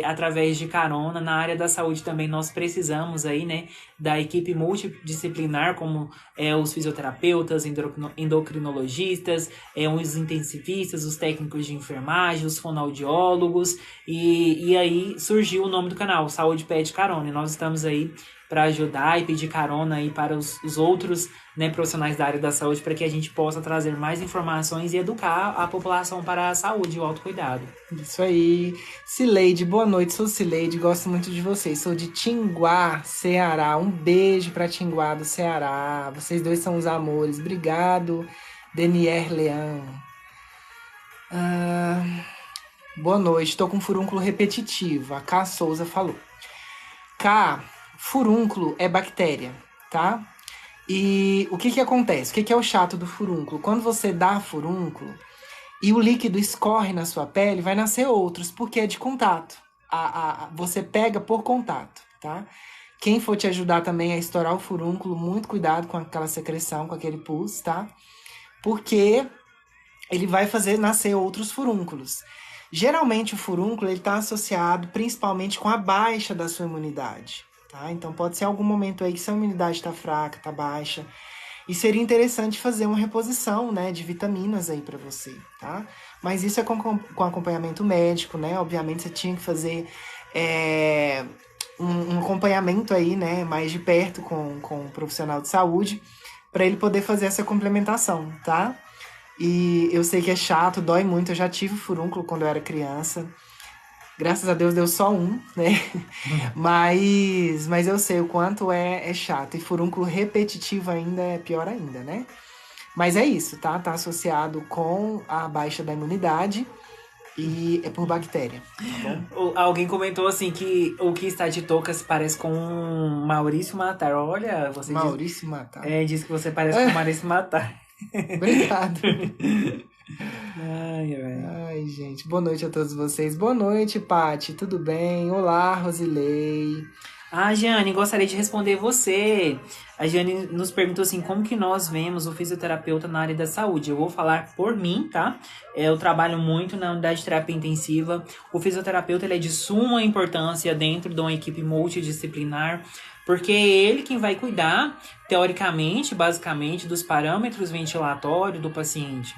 através de carona. Na área da saúde também nós precisamos aí, né, da equipe multidisciplinar, como os fisioterapeutas, endocrinologistas, os intensivistas, os técnicos de enfermagem, os fonoaudiólogos, e aí surgiu o nome do canal, Saúde Pede Carona, e nós estamos aí para ajudar e pedir carona aí para os outros, né, profissionais da área da saúde, para que a gente possa trazer mais informações e educar a população para a saúde e o autocuidado.
Isso aí. Cileide, boa noite. Sou Cileide, gosto muito de vocês. Sou de Tinguá, Ceará. Um beijo para Tinguá do Ceará. Vocês dois são os amores. Obrigado, Denier Leão. Boa noite. Estou com furúnculo repetitivo. A K. Souza falou. K, furúnculo é bactéria, tá? E o que acontece? O que é o chato do furúnculo? Quando você dá furúnculo e o líquido escorre na sua pele, vai nascer outros, porque é de contato. Você pega por contato, tá? Quem for te ajudar também a estourar o furúnculo, muito cuidado com aquela secreção, com aquele pus, tá? Porque ele vai fazer nascer outros furúnculos. Geralmente o furúnculo está associado principalmente com a baixa da sua imunidade, tá? Então pode ser algum momento aí que sua imunidade está fraca, está baixa. E seria interessante fazer uma reposição, né, de vitaminas aí para você, tá? Mas isso é com acompanhamento médico, né? Obviamente você tinha que fazer um acompanhamento aí, né, mais de perto com um profissional de saúde para ele poder fazer essa complementação, tá? E eu sei que é chato, dói muito. Eu já tive furúnculo quando eu era criança. Graças a Deus deu só um, né? Mas eu sei o quanto é chato. E furúnculo repetitivo ainda é pior ainda, né? Mas é isso, tá? Tá associado com a baixa da imunidade e é por bactéria, tá bom?
Alguém comentou assim que o que está de touca se parece com Maurício Matar. Olha, você
Maurício Matar.
Diz que você parece com Maurício Matar.
Obrigado.
Ai,
gente. Boa noite a todos vocês. Boa noite, Paty. Tudo bem? Olá, Rosilei.
Jane, gostaria de responder você. A Jane nos perguntou assim, como que nós vemos o fisioterapeuta na área da saúde? Eu vou falar por mim, tá? Eu trabalho muito na unidade de terapia intensiva. O fisioterapeuta ele é de suma importância dentro de uma equipe multidisciplinar, porque é ele quem vai cuidar, teoricamente, basicamente, dos parâmetros ventilatórios do paciente.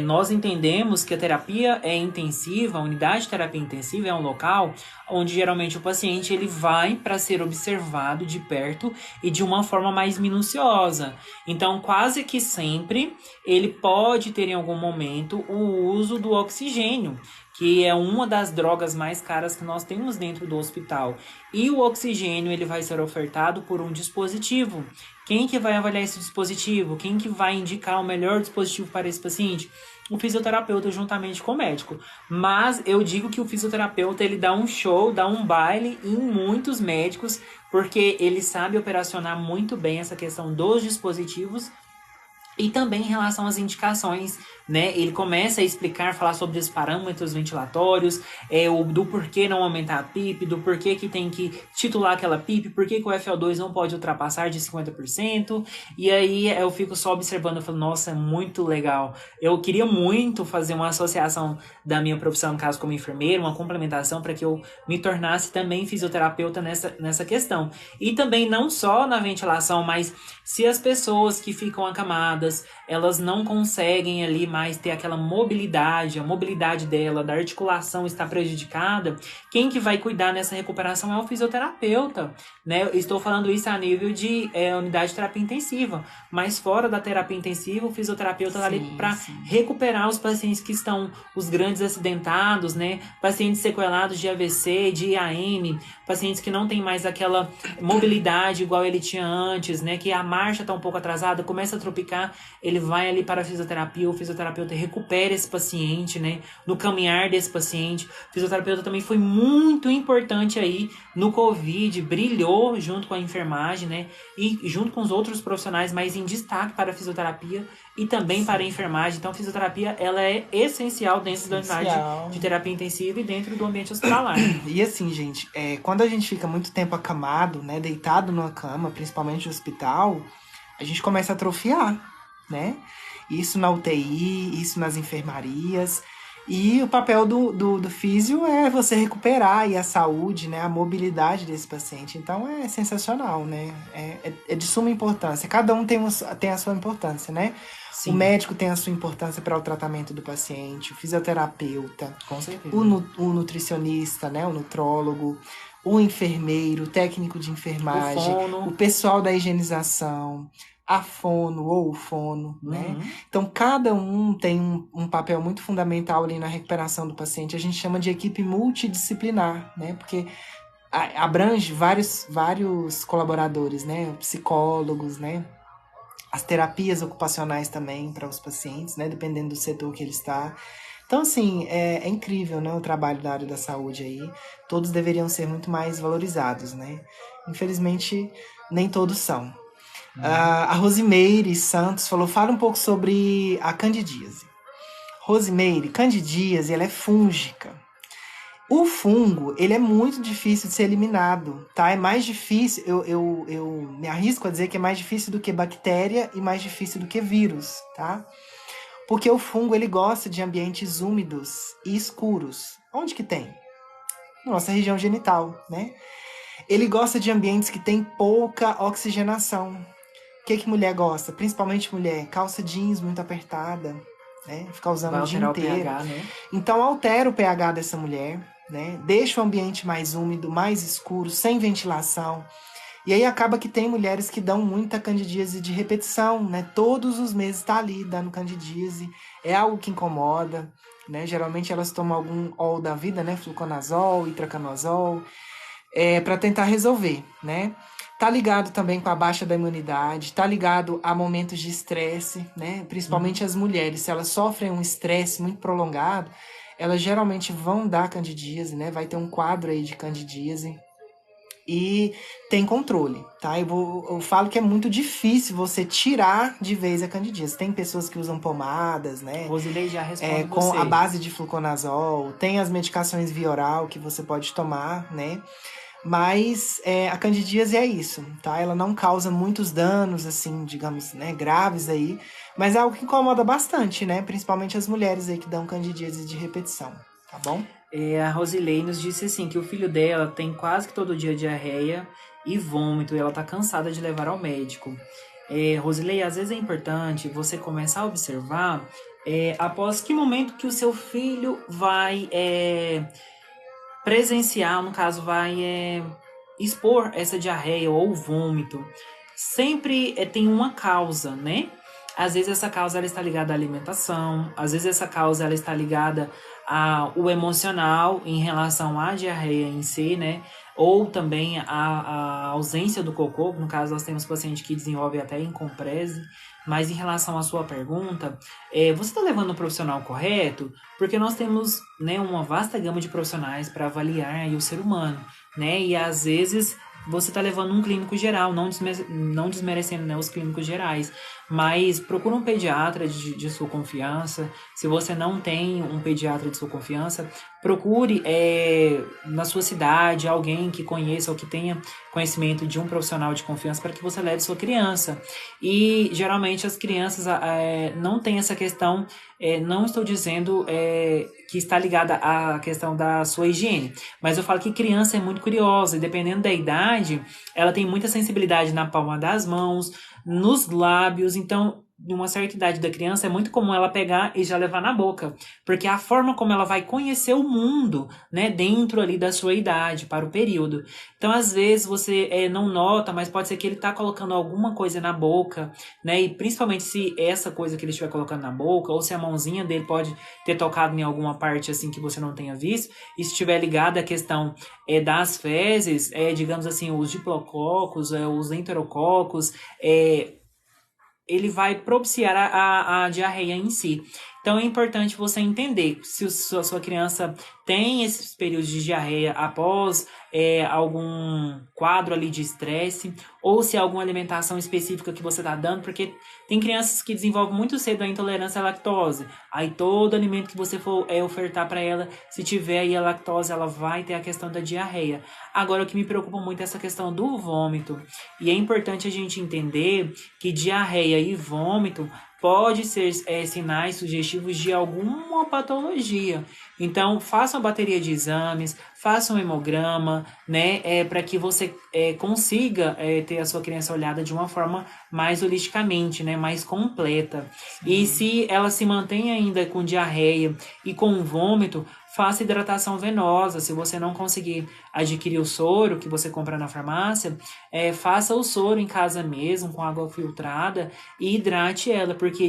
Nós entendemos que a terapia intensiva, a unidade de terapia intensiva é um local onde geralmente o paciente ele vai para ser observado de perto e de uma forma mais minuciosa. Então, quase que sempre, ele pode ter em algum momento o uso do oxigênio, que é uma das drogas mais caras que nós temos dentro do hospital. E o oxigênio ele vai ser ofertado por um dispositivo. Quem que vai avaliar esse dispositivo? Quem que vai indicar o melhor dispositivo para esse paciente? O fisioterapeuta juntamente com o médico. Mas eu digo que o fisioterapeuta ele dá um show, dá um baile em muitos médicos, porque ele sabe operacionar muito bem essa questão dos dispositivos. E também em relação às indicações, né? Ele começa a explicar, falar sobre os parâmetros ventilatórios, do porquê não aumentar a PIP, do porquê que tem que titular aquela PIP, porquê que o FO2 não pode ultrapassar de 50%. E aí eu fico só observando e falo, nossa, é muito legal. Eu queria muito fazer uma associação da minha profissão, no caso como enfermeiro, uma complementação para que eu me tornasse também fisioterapeuta nessa questão. E também não só na ventilação, mas se as pessoas que ficam acamadas, elas não conseguem ali mais ter aquela mobilidade, a mobilidade dela, da articulação está prejudicada, quem que vai cuidar nessa recuperação é o fisioterapeuta, né? Eu estou falando isso a nível de unidade de terapia intensiva, mas fora da terapia intensiva, o fisioterapeuta está ali para recuperar os pacientes que estão, os grandes acidentados, né? Pacientes sequelados de AVC, de IAM, pacientes que não têm mais aquela mobilidade igual ele tinha antes, né? Que a marcha está um pouco atrasada, começa a tropicar. ele vai ali para a fisioterapia, o fisioterapeuta recupera esse paciente, né? No caminhar desse paciente. O fisioterapeuta também foi muito importante aí no Covid, brilhou junto com a enfermagem, né? E junto com os outros profissionais, mas em destaque para a fisioterapia e também para a enfermagem. Então, a fisioterapia, ela é essencial dentro da unidade de terapia intensiva e dentro do ambiente hospitalar.
E assim, gente, quando a gente fica muito tempo acamado, né, deitado numa cama, principalmente no hospital, a gente começa a atrofiar, né? Isso na UTI, isso nas enfermarias. E o papel do físio é você recuperar aí a saúde, né, a mobilidade desse paciente. Então é sensacional, né? É de suma importância. Cada um tem a sua importância, né? Sim. O médico tem a sua importância para o tratamento do paciente, o fisioterapeuta,
com certeza,
o nutricionista, né, o nutrólogo, o enfermeiro, o técnico de enfermagem, o pessoal da higienização, a fono ou o fono, né? Então, cada um tem um papel muito fundamental ali na recuperação do paciente. A gente chama de equipe multidisciplinar, né? Porque abrange vários colaboradores, né? Psicólogos, né? As terapias ocupacionais também para os pacientes, né? Dependendo do setor que ele está. Então, assim, é incrível, né? O trabalho da área da saúde aí. Todos deveriam ser muito mais valorizados, né? Infelizmente, nem todos são. A Rosimeire Santos falou, fala um pouco sobre a candidíase. Rosimeire, candidíase, ela é fúngica. O fungo, ele é muito difícil de ser eliminado, tá? É mais difícil, eu me arrisco a dizer que é mais difícil do que bactéria e mais difícil do que vírus, tá? Porque o fungo, ele gosta de ambientes úmidos e escuros. Onde que tem? Na nossa região genital, né? Ele gosta de ambientes que tem pouca oxigenação. O que mulher gosta? Principalmente mulher. Calça jeans muito apertada, né? Ficar usando o dia inteiro.
O pH, né?
Então altera o pH dessa mulher, né? Deixa o ambiente mais úmido, mais escuro, sem ventilação. E aí acaba que tem mulheres que dão muita candidíase de repetição, né? Todos os meses tá ali dando candidíase. É algo que incomoda, né? Geralmente elas tomam algum ol da vida, né? Fluconazol, itraconazol, para tentar resolver, né? Tá ligado também com a baixa da imunidade, tá ligado a momentos de estresse, né? Principalmente as mulheres, se elas sofrem um estresse muito prolongado, elas geralmente vão dar candidíase, né? Vai ter um quadro aí de candidíase e tem controle, tá? Eu falo que é muito difícil você tirar de vez a candidíase. Tem pessoas que usam pomadas, né?
Rosilei já responde
com a base de fluconazol, tem as medicações via oral que você pode tomar, né? Mas a candidíase é isso, tá? Ela não causa muitos danos, assim, digamos, né, graves aí, mas é algo que incomoda bastante, né? Principalmente as mulheres aí que dão candidíase de repetição, tá bom?
A Rosilei nos disse assim, que o filho dela tem quase que todo dia diarreia e vômito, e ela tá cansada de levar ao médico. Rosilei, às vezes é importante você começar a observar após que momento que o seu filho vai presenciar, no caso, vai expor essa diarreia ou vômito. Sempre tem uma causa, né? Às vezes essa causa ela está ligada à alimentação, às vezes essa causa ela está ligada ao emocional em relação à diarreia em si, né? Ou também a ausência do cocô, no caso nós temos paciente que desenvolve até incomprese. Mas em relação à sua pergunta, você está levando o profissional correto? Porque nós temos, né, uma vasta gama de profissionais para avaliar aí o ser humano, né? E às vezes você está levando um clínico geral, não desmerecendo, né, os clínicos gerais, mas procura um pediatra de sua confiança. Se você não tem um pediatra de sua confiança, procure na sua cidade alguém que conheça ou que tenha conhecimento de um profissional de confiança para que você leve sua criança. E geralmente as crianças não têm essa questão, não estou dizendo que está ligada à questão da sua higiene, mas eu falo que criança é muito curiosa e dependendo da idade, ela tem muita sensibilidade na palma das mãos, nos lábios, então numa certa idade da criança é muito comum ela pegar e já levar na boca, porque é a forma como ela vai conhecer o mundo, né, dentro ali da sua idade, para o período. Então às vezes você não nota, mas pode ser que ele está colocando alguma coisa na boca, né, e principalmente se essa coisa que ele estiver colocando na boca, ou se a mãozinha dele pode ter tocado em alguma parte assim que você não tenha visto, e se estiver ligada à questão das fezes, digamos assim, os diplococos, os enterococos, ele vai propiciar a diarreia em si. Então é importante você entender se a sua criança tem esses períodos de diarreia após algum quadro ali de estresse, ou se é alguma alimentação específica que você está dando, porque tem crianças que desenvolvem muito cedo a intolerância à lactose. Aí todo alimento que você for ofertar para ela, se tiver aí a lactose, ela vai ter a questão da diarreia. Agora, o que me preocupa muito é essa questão do vômito. E é importante a gente entender que diarreia e vômito pode ser sinais sugestivos de alguma patologia. Então, faça uma bateria de exames, faça um hemograma, né, para que você consiga ter a sua criança olhada de uma forma mais holisticamente, né, mais completa. E se ela se mantém ainda com diarreia e com vômito, faça hidratação venosa. Se você não conseguir adquirir o soro que você compra na farmácia, faça o soro em casa mesmo, com água filtrada, e hidrate ela, porque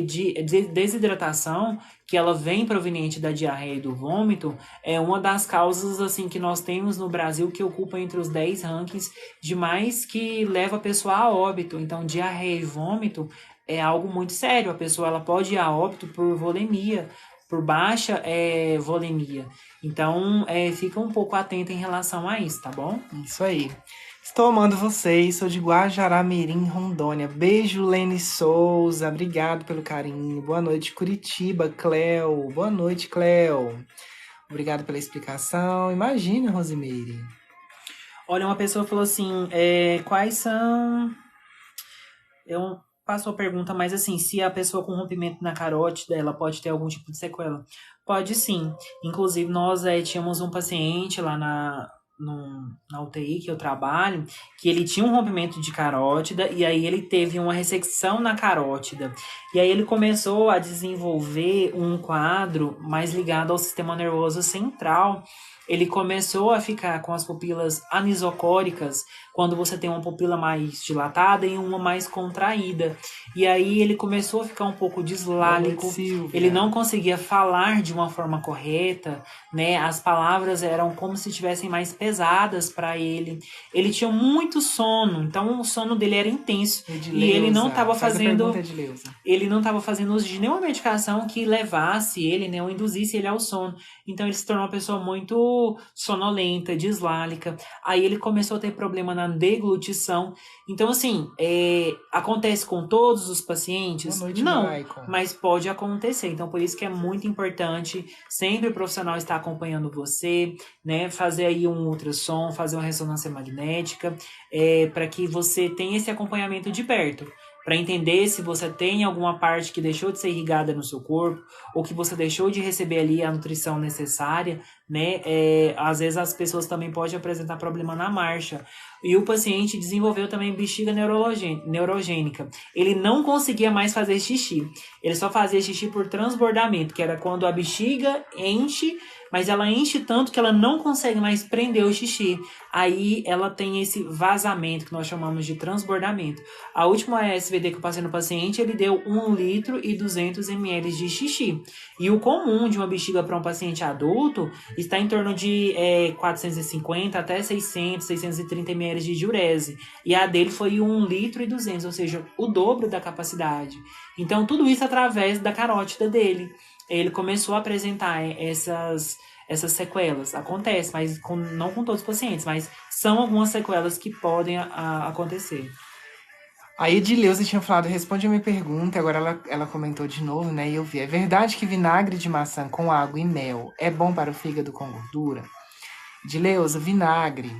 desidratação, que ela vem proveniente da diarreia e do vômito, é uma das causas assim que nós temos no Brasil que ocupa entre os 10 rankings de mais que leva a pessoa a óbito. Então, diarreia e vômito é algo muito sério. A pessoa ela pode ir a óbito por volemia, por baixa volemia. Então, fica um pouco atento em relação a isso, tá bom?
Isso aí. Estou amando vocês, sou de Guajará-Mirim, Rondônia. Beijo, Lene Souza, obrigado pelo carinho. Boa noite, Curitiba, Cleo. Boa noite, Cleo. Obrigado pela explicação. Imagina, Rosimeire.
Olha, uma pessoa falou assim, quais são... Eu passo a pergunta, mas assim, se a pessoa com rompimento na carótida, ela pode ter algum tipo de sequela? Pode sim. Inclusive, nós tínhamos um paciente lá na UTI que eu trabalho, que ele tinha um rompimento de carótida e aí ele teve uma ressecção na carótida. E aí ele começou a desenvolver um quadro mais ligado ao sistema nervoso central. Ele começou a ficar com as pupilas anisocóricas, quando você tem uma pupila mais dilatada e uma mais contraída. E aí ele começou a ficar um pouco dislálico, ele não conseguia falar de uma forma correta, né? As palavras eram como se estivessem mais pesadas para ele. Ele tinha muito sono, então o sono dele era intenso.
Edileuza,
e ele não estava fazendo uso de nenhuma medicação que levasse ele, né, ou induzisse ele ao sono. Então ele se tornou uma pessoa muito sonolenta, dislálica. Aí ele começou a ter problema na deglutição. Então, assim, acontece com todos os pacientes?
Boa noite,
não,
Maicon.
mas pode acontecer. Então, por isso que é muito importante sempre o profissional estar acompanhando você, né? Fazer aí um ultrassom, fazer uma ressonância magnética, para que você tenha esse acompanhamento de perto, para entender se você tem alguma parte que deixou de ser irrigada no seu corpo, ou que você deixou de receber ali a nutrição necessária, né? Às vezes as pessoas também podem apresentar problema na marcha. E o paciente desenvolveu também bexiga neurogênica. Ele não conseguia mais fazer xixi. Ele só fazia xixi por transbordamento, que era quando a bexiga enche, mas ela enche tanto que ela não consegue mais prender o xixi. Aí ela tem esse vazamento que nós chamamos de transbordamento. A última SVD que eu passei no paciente, ele deu 1 litro e 200 ml de xixi. E o comum de uma bexiga para um paciente adulto está em torno de 450 até 600, 630 ml de diurese. E a dele foi 1 litro e 200, ou seja, o dobro da capacidade. Então, tudo isso através da carótida dele. Ele começou a apresentar essas sequelas. Acontece, mas não com todos os pacientes, mas são algumas sequelas que podem acontecer.
A Edileuza tinha falado, responde a minha pergunta, agora ela comentou de novo, né? E eu vi. É verdade que vinagre de maçã com água e mel é bom para o fígado com gordura? Edileuza, vinagre,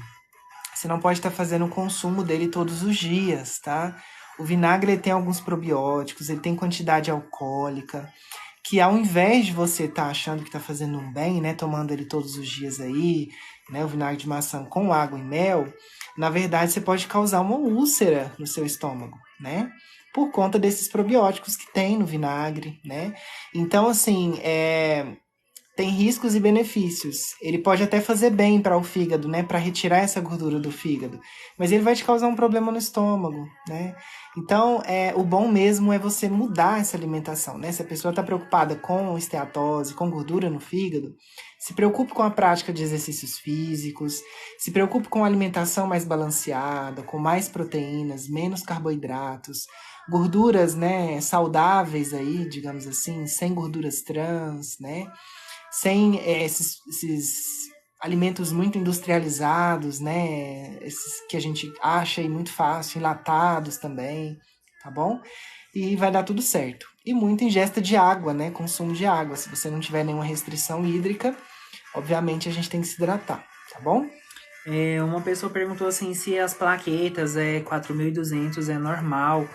você não pode estar fazendo o consumo dele todos os dias, tá? O vinagre ele tem alguns probióticos, ele tem quantidade alcoólica, que ao invés de você estar achando que está fazendo um bem, né? Tomando ele todos os dias aí, né? O vinagre de maçã com água e mel, na verdade, você pode causar uma úlcera no seu estômago, né? Por conta desses probióticos que tem no vinagre, né? Então, assim, tem riscos e benefícios. Ele pode até fazer bem para o fígado, né? Para retirar essa gordura do fígado. Mas ele vai te causar um problema no estômago, né? Então, o bom mesmo é você mudar essa alimentação, né? Se a pessoa está preocupada com esteatose, com gordura no fígado, se preocupe com a prática de exercícios físicos, se preocupe com a alimentação mais balanceada, com mais proteínas, menos carboidratos. gorduras, né, saudáveis aí, digamos assim, sem gorduras trans, né, sem esses alimentos muito industrializados, né, esses que a gente acha aí muito fácil, enlatados também, tá bom? E vai dar tudo certo. E muita ingesta de água, né, consumo de água. Se você não tiver nenhuma restrição hídrica, obviamente a gente tem que se hidratar, tá bom?
Uma pessoa perguntou assim se as plaquetas 4.200 é normal,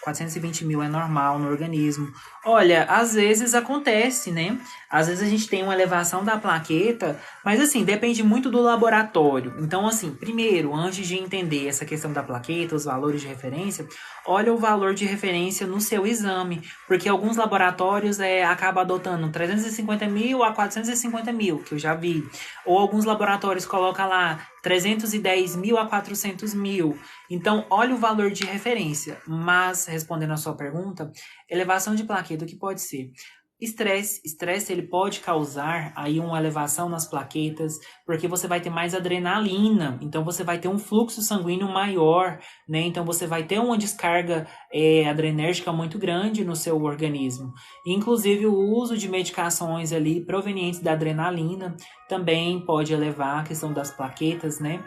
420 mil é normal no organismo. Olha, às vezes acontece, né? Às vezes a gente tem uma elevação da plaqueta, mas assim, depende muito do laboratório. Então, assim, primeiro, antes de entender essa questão da plaqueta, os valores de referência, olha o valor de referência no seu exame, porque alguns laboratórios acabam adotando 350 mil a 450 mil, que eu já vi. Ou alguns laboratórios colocam lá 310 mil a 400 mil. Então, olha o valor de referência. Mas, respondendo a sua pergunta, elevação de plaqueta, o que pode ser? Estresse ele pode causar aí uma elevação nas plaquetas, porque você vai ter mais adrenalina, então você vai ter um fluxo sanguíneo maior, né? Então você vai ter uma descarga adrenérgica muito grande no seu organismo. Inclusive o uso de medicações ali provenientes da adrenalina também pode elevar a questão das plaquetas, né?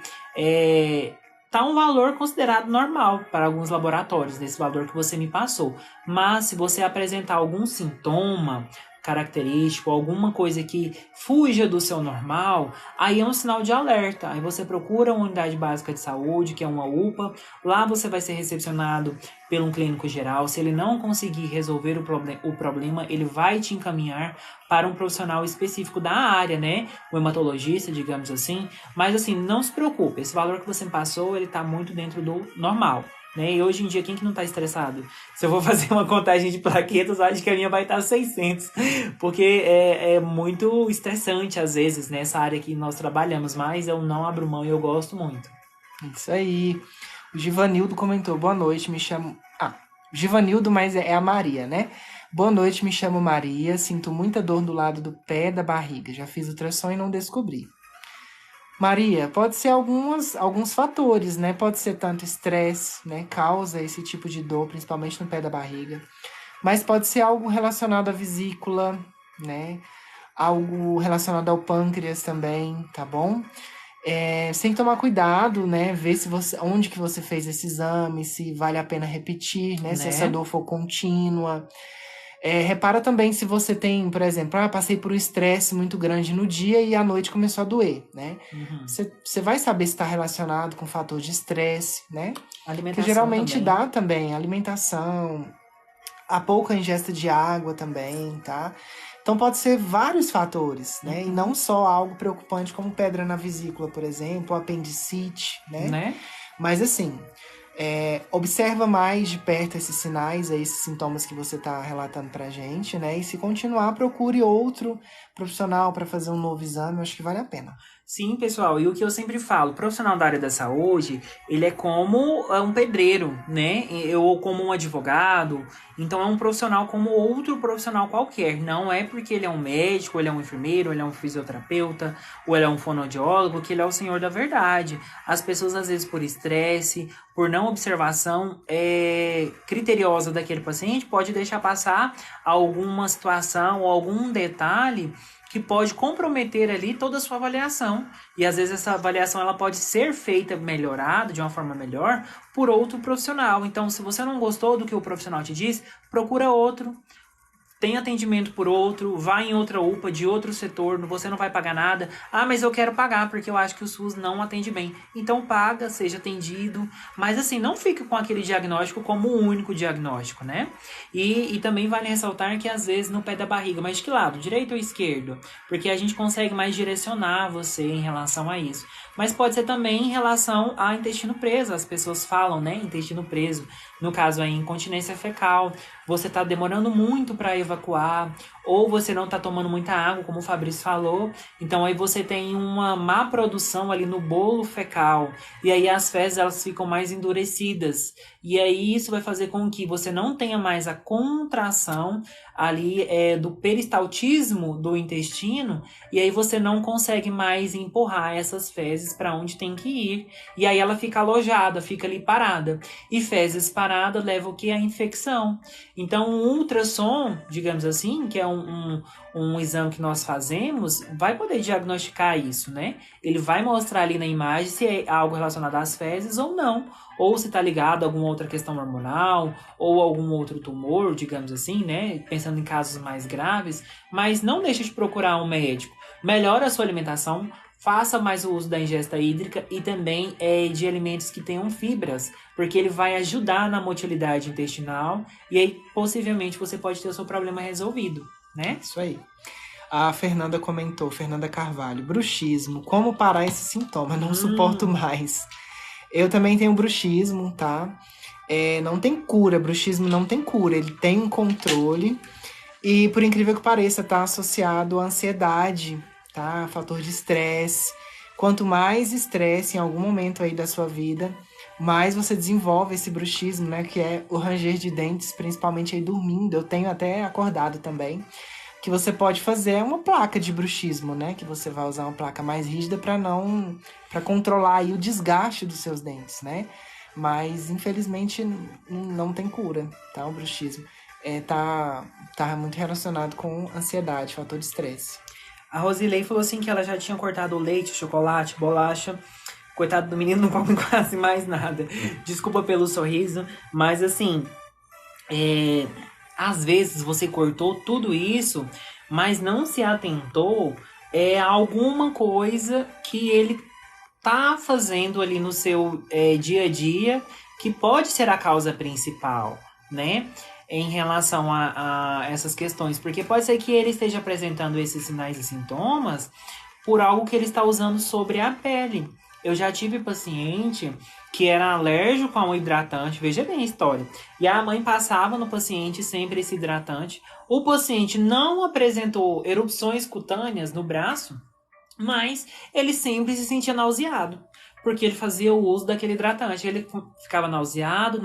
Tá um valor considerado normal para alguns laboratórios, desse valor que você me passou. Mas se você apresentar algum sintoma característico, alguma coisa que fuja do seu normal, aí é um sinal de alerta. Aí você procura uma unidade básica de saúde, que é uma UPA. Lá você vai ser recepcionado por um clínico geral. Se ele não conseguir resolver o problema, ele vai te encaminhar para um profissional específico da área, né? O hematologista, digamos assim. Mas assim, não se preocupe. Esse valor que você me passou, ele está muito dentro do normal. Né? E hoje em dia, quem que não está estressado? Se eu vou fazer uma contagem de plaquetas, eu acho que a minha vai estar 600. Porque é muito estressante, às vezes, nessa área que nós trabalhamos. Mas eu não abro mão e eu gosto muito.
Isso aí. O Givanildo comentou, boa noite, me chamo... Givanildo, mas é a Maria, né? Boa noite, me chamo Maria, sinto muita dor do lado do pé da barriga. Já fiz ultrassom e não descobri. Maria, pode ser alguns fatores, né? Pode ser tanto estresse, né? Causa esse tipo de dor, principalmente no pé da barriga. Mas pode ser algo relacionado à vesícula, né? Algo relacionado ao pâncreas também, tá bom? Você tem que tomar cuidado, né? Ver onde que você fez esse exame, se vale a pena repetir, né? Se essa dor for contínua. Repara também se você tem, por exemplo, passei por um estresse muito grande no dia e à noite começou a doer, né? Você vai saber se está relacionado com o fator de estresse, né?
Alimentação
que geralmente
também.
dá também alimentação, a pouca ingesta de água também, tá? Então pode ser vários fatores, né? E não só algo preocupante como pedra na vesícula, por exemplo, apendicite, né? Mas assim... observa mais de perto esses sinais, esses sintomas que você está relatando pra gente, né? E se continuar, procure outro profissional para fazer um novo exame, eu acho que vale a pena.
Sim, pessoal, e o que eu sempre falo, o profissional da área da saúde, ele é como um pedreiro, né? Ou como um advogado, então é um profissional como outro profissional qualquer. Não é porque ele é um médico, ele é um enfermeiro, ele é um fisioterapeuta, ou ele é um fonoaudiólogo, que ele é o senhor da verdade. As pessoas, às vezes, por estresse, por não observação criteriosa daquele paciente, pode deixar passar alguma situação ou algum detalhe que pode comprometer ali toda a sua avaliação. E às vezes essa avaliação ela pode ser feita melhorada, de uma forma melhor, por outro profissional. Então, se você não gostou do que o profissional te diz, procura outro. Tem atendimento por outro, vai em outra UPA de outro setor, você não vai pagar nada. Mas eu quero pagar porque eu acho que o SUS não atende bem. Então paga, seja atendido, mas assim, não fique com aquele diagnóstico como o único diagnóstico, né? E também vale ressaltar que às vezes no pé da barriga, mas de que lado? Direito ou esquerdo? Porque a gente consegue mais direcionar você em relação a isso. Mas pode ser também em relação a intestino preso, as pessoas falam, né? Intestino preso, no caso aí, incontinência fecal. você tá demorando muito para evacuar, ou você não tá tomando muita água, como o Fabrício falou. Então aí você tem uma má produção ali no bolo fecal. E aí as fezes elas ficam mais endurecidas. E aí isso vai fazer com que você não tenha mais a contração ali do peristaltismo do intestino. E aí você não consegue mais empurrar essas fezes para onde tem que ir. E aí ela fica alojada, fica ali parada. E fezes paradas levam o que? A infecção. Então, um ultrassom, digamos assim, que é um exame que nós fazemos, vai poder diagnosticar isso, né? Ele vai mostrar ali na imagem se é algo relacionado às fezes ou não. Ou se está ligado a alguma outra questão hormonal, ou algum outro tumor, digamos assim, né? Pensando em casos mais graves. Mas não deixe de procurar um médico. Melhore a sua alimentação, faça mais o uso da ingesta hídrica e também de alimentos que tenham fibras, porque ele vai ajudar na motilidade intestinal e aí possivelmente você pode ter o seu problema resolvido, né?
Isso aí. A Fernanda comentou, Fernanda Carvalho, bruxismo, como parar esse sintoma? Não suporto mais. Eu também tenho bruxismo, tá? Não tem cura, bruxismo não tem cura, ele tem um controle e, por incrível que pareça, tá associado à ansiedade, tá? Fator de estresse. Quanto mais estresse em algum momento aí da sua vida, mais você desenvolve esse bruxismo, né? Que é o ranger de dentes, principalmente aí dormindo. Eu tenho até acordado também. Que você pode fazer é uma placa de bruxismo, né? Que você vai usar uma placa mais rígida para controlar aí o desgaste dos seus dentes, né? Mas infelizmente não tem cura, tá? O bruxismo tá muito relacionado com ansiedade, fator de estresse.
A Rosilei falou assim que ela já tinha cortado leite, chocolate, bolacha. Coitado do menino, não come quase mais nada. Desculpa pelo sorriso, mas assim, às vezes você cortou tudo isso, mas não se atentou a alguma coisa que ele tá fazendo ali no seu dia a dia, que pode ser a causa principal, né? Em relação a essas questões. Porque pode ser que ele esteja apresentando esses sinais e sintomas por algo que ele está usando sobre a pele. Eu já tive paciente que era alérgico a um hidratante, veja bem a história. E a mãe passava no paciente sempre esse hidratante. O paciente não apresentou erupções cutâneas no braço, mas ele sempre se sentia nauseado, porque ele fazia o uso daquele hidratante. Ele ficava nauseado,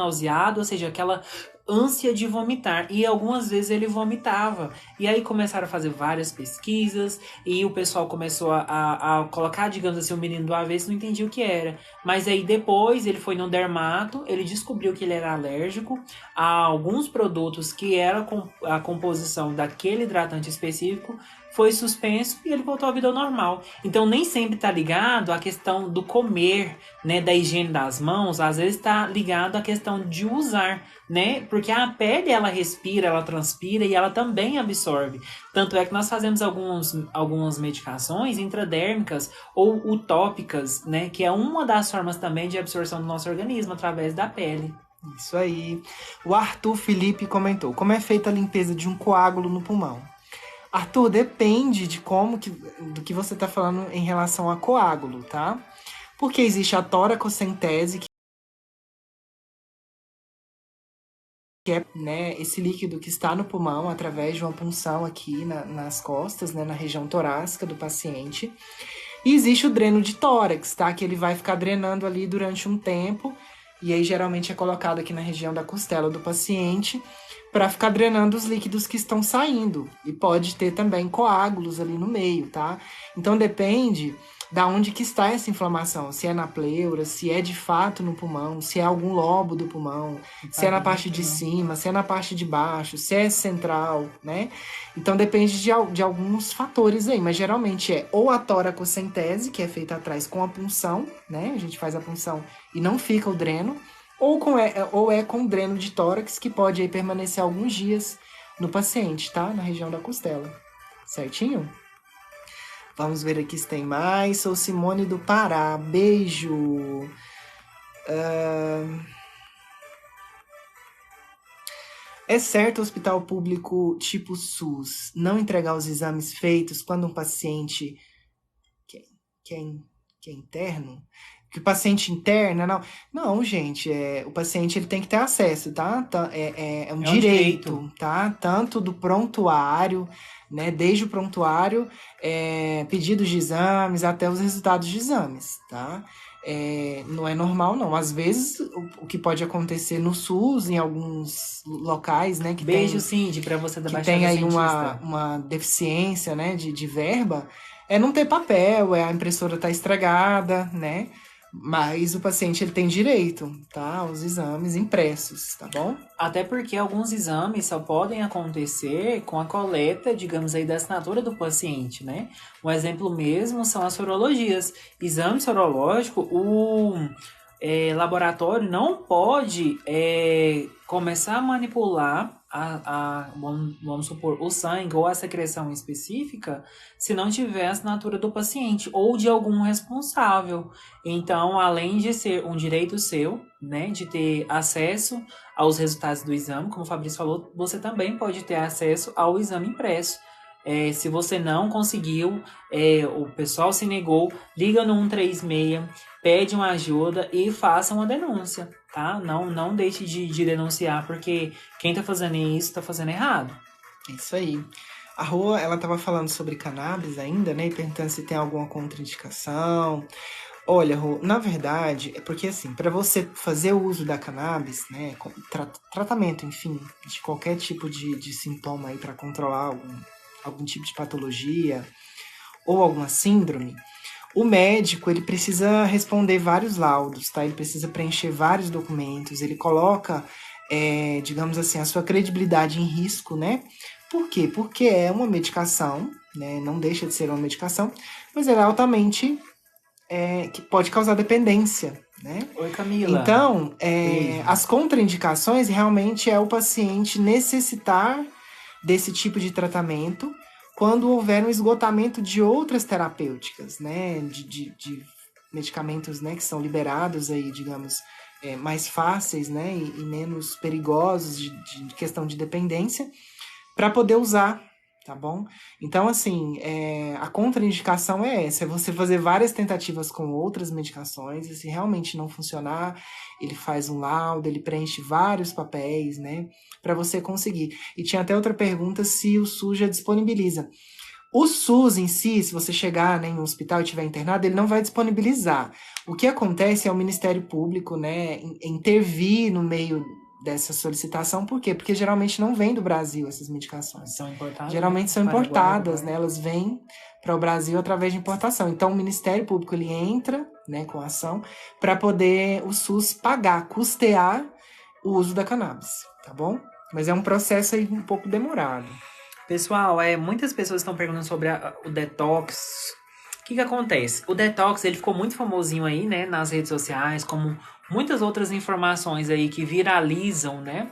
ou seja, aquela ânsia de vomitar. E algumas vezes ele vomitava. E aí começaram a fazer várias pesquisas e o pessoal começou a colocar, digamos assim, o menino do avesso, não entendia o que era. Mas aí depois ele foi no dermato, ele descobriu que ele era alérgico a alguns produtos que era a composição daquele hidratante específico, foi suspenso e ele voltou à vida normal. Então nem sempre está ligado à questão do comer, né, da higiene das mãos, às vezes está ligado à questão de usar, né? Porque a pele ela respira, ela transpira e ela também absorve. Tanto é que nós fazemos algumas medicações intradérmicas ou utópicas, né, que é uma das formas também de absorção do nosso organismo através da pele.
Isso aí. O Arthur Felipe comentou: como é feita a limpeza de um coágulo no pulmão? Arthur, depende do que você está falando em relação a coágulo, tá? Porque existe a toracocentese, que é, né, esse líquido que está no pulmão através de uma punção aqui nas costas, né, na região torácica do paciente. E existe o dreno de tórax, tá? Que ele vai ficar drenando ali durante um tempo. E aí geralmente é colocado aqui na região da costela do paciente para ficar drenando os líquidos que estão saindo. E pode ter também coágulos ali no meio, tá? Então depende da onde que está essa inflamação. Se é na pleura, se é de fato no pulmão, se é algum lobo do pulmão, se é na parte de cima, se é na parte de baixo, se é central, né? Então depende de alguns fatores aí, mas geralmente é ou a toracocentese, que é feita atrás com a punção, né? A gente faz a punção e não fica o dreno, ou é com dreno de tórax, que pode aí permanecer alguns dias no paciente, tá? Na região da costela. Certinho? Vamos ver aqui se tem mais. Sou Simone do Pará. Beijo. É certo o hospital público tipo SUS não entregar os exames feitos quando um paciente que é interno? que o paciente interna, não. Não, gente, o paciente ele tem que ter acesso, tá? É um direito, tá? Tanto do prontuário, né? Desde o prontuário, pedidos de exames até os resultados de exames, tá? Não é normal, não. Às vezes, o que pode acontecer no SUS, em alguns locais, né?
Beijo, Cindy, pra você da
que
Baixada
tem aí
Santista.
uma deficiência, né? De verba, não ter papel, a impressora tá estragada, né? Mas o paciente ele tem direito, tá? Aos exames impressos, tá bom?
Até porque alguns exames só podem acontecer com a coleta, digamos aí, da assinatura do paciente, né? Um exemplo mesmo são as sorologias. Exame sorológico, o laboratório não pode começar a manipular vamos supor, o sangue ou a secreção específica se não tiver a assinatura do paciente ou de algum responsável. Então, além de ser um direito seu, né, de ter acesso aos resultados do exame, como o Fabrício falou, você também pode ter acesso ao exame impresso. Se você não conseguiu, o pessoal se negou, liga no 136, pede uma ajuda e faça uma denúncia, tá? Não deixe de denunciar, porque quem tá fazendo isso tá fazendo errado.
Isso aí. A Rô, ela tava falando sobre cannabis ainda, né? E perguntando se tem alguma contraindicação. Olha, Rô, na verdade, é porque assim, para você fazer o uso da cannabis, né? Tratamento, enfim, de qualquer tipo de sintoma aí para controlar algum tipo de patologia ou alguma síndrome, o médico ele precisa responder vários laudos, tá? Ele precisa preencher vários documentos, ele coloca, digamos assim, a sua credibilidade em risco, né? Por quê? Porque é uma medicação, né? Não deixa de ser uma medicação, mas ela é altamente que pode causar dependência, né?
Oi, Camila.
Então, as contraindicações realmente é o paciente necessitar desse tipo de tratamento quando houver um esgotamento de outras terapêuticas, né? De medicamentos, né, que são liberados aí, digamos, mais fáceis, né, e menos perigosos de questão de dependência, para poder usar, tá bom? Então, assim, a contraindicação é essa, é você fazer várias tentativas com outras medicações, e se realmente não funcionar, ele faz um laudo, ele preenche vários papéis, né, para você conseguir. E tinha até outra pergunta se o SUS já disponibiliza. O SUS em si, se você chegar, né, em um hospital e estiver internado, ele não vai disponibilizar. O que acontece é o Ministério Público, né, intervir no meio dessa solicitação. Por quê? Porque geralmente não vem do Brasil essas medicações.
São importadas,
geralmente
né?
São importadas,
Paraguai.
né? Elas vêm para o Brasil através de importação. Então o Ministério Público ele entra, né, com a ação para poder o SUS pagar, custear o uso da cannabis, tá bom? Mas é um processo aí um pouco demorado.
Pessoal, muitas pessoas estão perguntando sobre o detox. O que acontece? O detox ele ficou muito famosinho aí, né, nas redes sociais, como muitas outras informações aí que viralizam, né?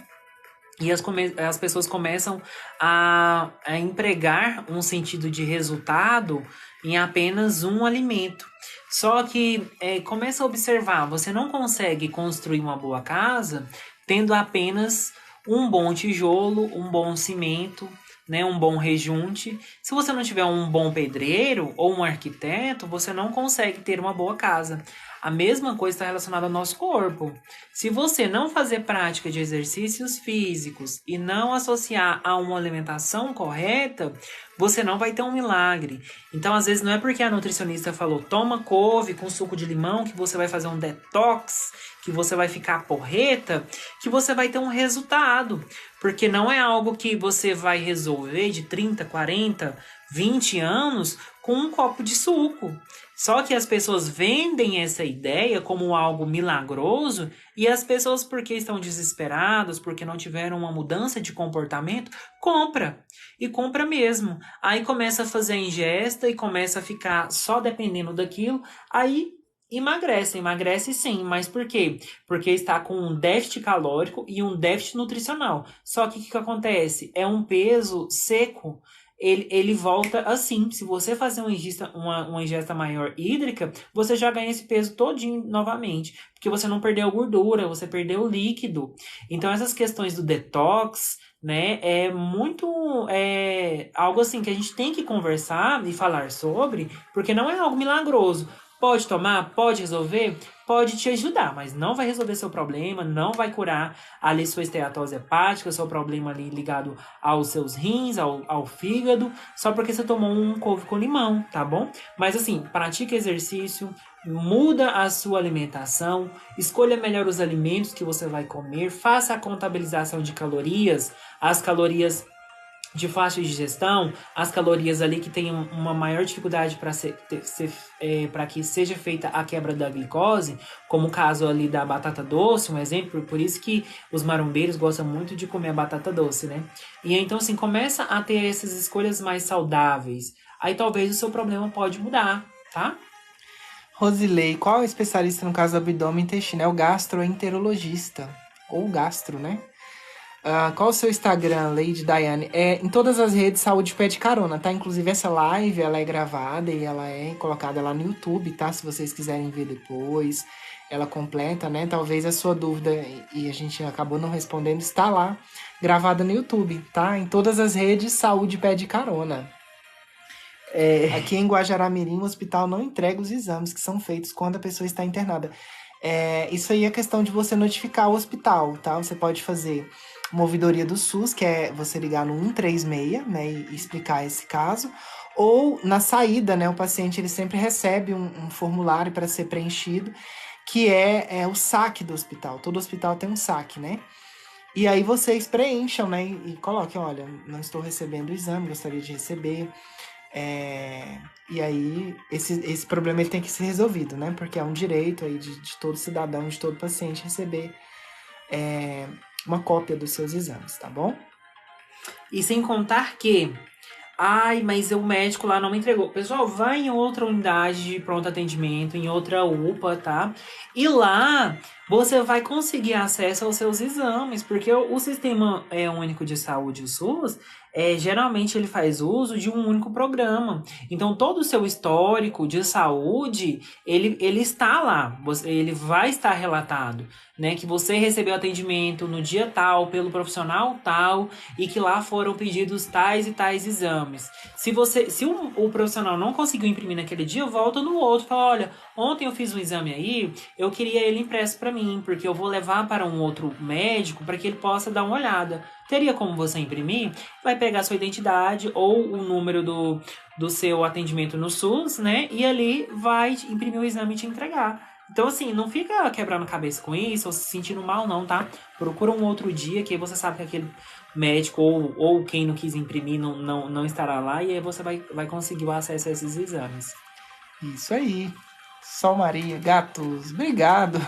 E as pessoas começam a empregar um sentido de resultado em apenas um alimento. Só que começa a observar, você não consegue construir uma boa casa tendo apenas um bom tijolo, um bom cimento, né, um bom rejunte. Se você não tiver um bom pedreiro ou um arquiteto, você não consegue ter uma boa casa. A mesma coisa está relacionada ao nosso corpo. Se você não fazer prática de exercícios físicos e não associar a uma alimentação correta, você não vai ter um milagre. Então, às vezes, não é porque a nutricionista falou toma couve com suco de limão que você vai fazer um detox, que você vai ficar porreta, que você vai ter um resultado. Porque não é algo que você vai resolver de 30, 40, 20 anos com um copo de suco. Só que as pessoas vendem essa ideia como algo milagroso e as pessoas, porque estão desesperadas, porque não tiveram uma mudança de comportamento, compra. E compra mesmo. Aí começa a fazer a ingesta e começa a ficar só dependendo daquilo. Aí emagrece sim. Mas por quê? Porque está com um déficit calórico e um déficit nutricional. Só que o que acontece? É um peso seco. Ele volta assim. Se você fazer uma ingesta maior hídrica, você já ganha esse peso todinho novamente. Porque você não perdeu gordura, você perdeu líquido. Então, essas questões do detox, né, é muito algo assim que a gente tem que conversar e falar sobre, porque não é algo milagroso. Pode tomar? Pode resolver? Pode te ajudar, mas não vai resolver seu problema, não vai curar ali sua esteatose hepática, seu problema ali ligado aos seus rins, ao fígado, só porque você tomou um couve com limão, tá bom? Mas assim, pratique exercício, muda a sua alimentação, escolha melhor os alimentos que você vai comer, faça a contabilização de calorias, as calorias de fácil digestão, as calorias ali que têm uma maior dificuldade para que seja feita a quebra da glicose, como o caso ali da batata doce, um exemplo, por isso que os marombeiros gostam muito de comer a batata doce, né? E então, assim, começa a ter essas escolhas mais saudáveis, aí talvez o seu problema pode mudar, tá?
Rosilei, qual é o especialista no caso do abdômen e intestino? É o gastroenterologista, ou gastro, né? Qual o seu Instagram, Lady Diane? Em todas as redes, Saúde Pede Carona, tá? Inclusive, essa live, ela é gravada e ela é colocada lá no YouTube, tá? Se vocês quiserem ver depois, ela completa, né? Talvez a sua dúvida, e a gente acabou não respondendo, está lá, gravada no YouTube, tá? Em todas as redes, Saúde Pede Carona. Aqui em Guajará-Mirim, o hospital não entrega os exames que são feitos quando a pessoa está internada. Isso aí é questão de você notificar o hospital, tá? Você pode fazer uma ouvidoria do SUS, que é você ligar no 136, né, e explicar esse caso. Ou na saída, né, o paciente ele sempre recebe um formulário para ser preenchido, que é o SAC do hospital. Todo hospital tem um SAC, né? E aí vocês preencham, né, e coloquem, olha, não estou recebendo o exame, gostaria de receber. E aí, esse problema ele tem que ser resolvido, né? Porque é um direito aí de todo cidadão, de todo paciente receber uma cópia dos seus exames, tá bom?
E sem contar que, ai, mas o médico lá não me entregou. Pessoal, vai em outra unidade de pronto atendimento, em outra UPA, tá? E lá você vai conseguir acesso aos seus exames, porque o Sistema Único de Saúde, o SUS, geralmente ele faz uso de um único programa. Então, todo o seu histórico de saúde, ele está lá, ele vai estar relatado, né? Que você recebeu atendimento no dia tal, pelo profissional tal, e que lá foram pedidos tais e tais exames. Se o profissional não conseguiu imprimir naquele dia, volta no outro, fala, olha, ontem eu fiz um exame aí, eu queria ele impresso para mim, porque eu vou levar para um outro médico para que ele possa dar uma olhada. Teria como você imprimir? Vai pegar sua identidade ou o número do seu atendimento no SUS, né? E ali vai imprimir o exame e te entregar. Então, assim, não fica quebrando a cabeça com isso ou se sentindo mal, não, tá? Procura um outro dia que aí você sabe que aquele médico ou quem não quis imprimir não estará lá e aí você vai conseguir o acesso a esses exames.
Isso aí. Sol Maria, gatos, obrigado.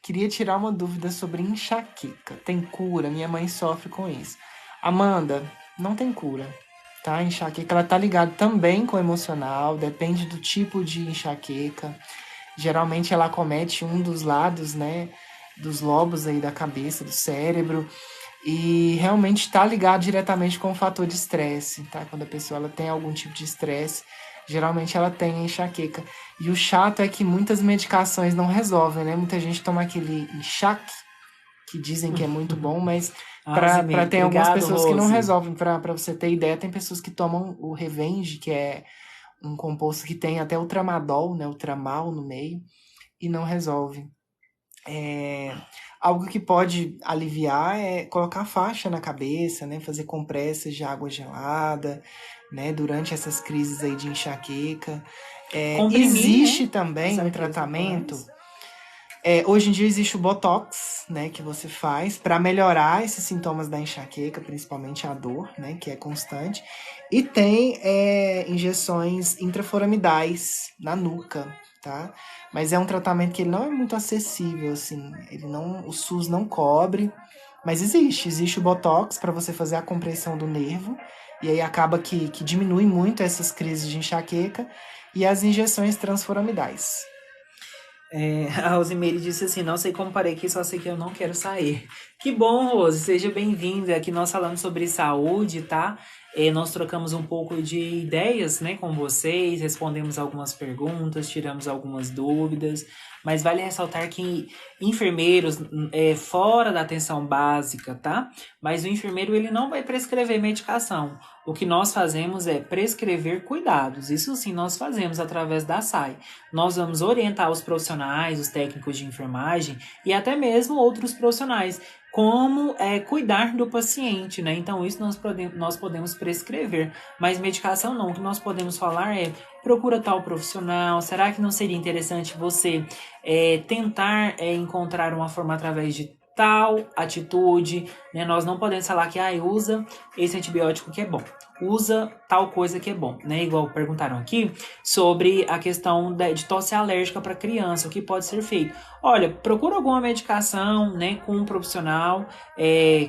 Queria tirar uma dúvida sobre enxaqueca. Tem cura? Minha mãe sofre com isso. Amanda, não tem cura, tá? A enxaqueca, ela tá ligada também com o emocional, depende do tipo de enxaqueca. Geralmente ela acomete um dos lados, né, dos lobos aí da cabeça, do cérebro, e realmente está ligado diretamente com o fator de estresse, tá? Quando a pessoa ela tem algum tipo de estresse, geralmente ela tem enxaqueca. E o chato é que muitas medicações não resolvem, né? Muita gente toma aquele enxaque, que dizem que é muito bom, mas tem algumas pessoas que não resolvem. Para você ter ideia, tem pessoas que tomam o Revenge, que é um composto que tem até o tramadol, né? O tramal no meio, e não resolve. Algo que pode aliviar é colocar faixa na cabeça, né? Fazer compressas de água gelada, né? Durante essas crises aí de enxaqueca. Existe, né, também um tratamento. Hoje em dia existe o Botox, né? Que você faz para melhorar esses sintomas da enxaqueca, principalmente a dor, né? Que é constante. E tem injeções intraforamidais na nuca, tá? Mas é um tratamento que ele não é muito acessível, assim. O SUS não cobre, mas existe o Botox para você fazer a compressão do nervo, e aí acaba que diminui muito essas crises de enxaqueca, e as injeções transforamidais.
A Rosemary disse assim, não sei como parei aqui, só sei que eu não quero sair. Que bom, Rose, seja bem-vinda. Aqui nós falamos sobre saúde, tá? Nós trocamos um pouco de ideias, né, com vocês, respondemos algumas perguntas, tiramos algumas dúvidas. Mas vale ressaltar que enfermeiros fora da atenção básica, tá? Mas o enfermeiro ele não vai prescrever medicação. O que nós fazemos é prescrever cuidados. Isso sim nós fazemos através da SAI. Nós vamos orientar os profissionais, os técnicos de enfermagem e até mesmo outros profissionais como cuidar do paciente, né? Então isso nós podemos prescrever, mas medicação não. O que nós podemos falar é procura tal profissional. Será que não seria interessante você tentar encontrar uma forma através de tal atitude, né? Nós não podemos falar que usa esse antibiótico que é bom, usa tal coisa que é bom, né? Igual perguntaram aqui sobre a questão de tosse alérgica para criança, o que pode ser feito. Olha, procura alguma medicação, né, com um profissional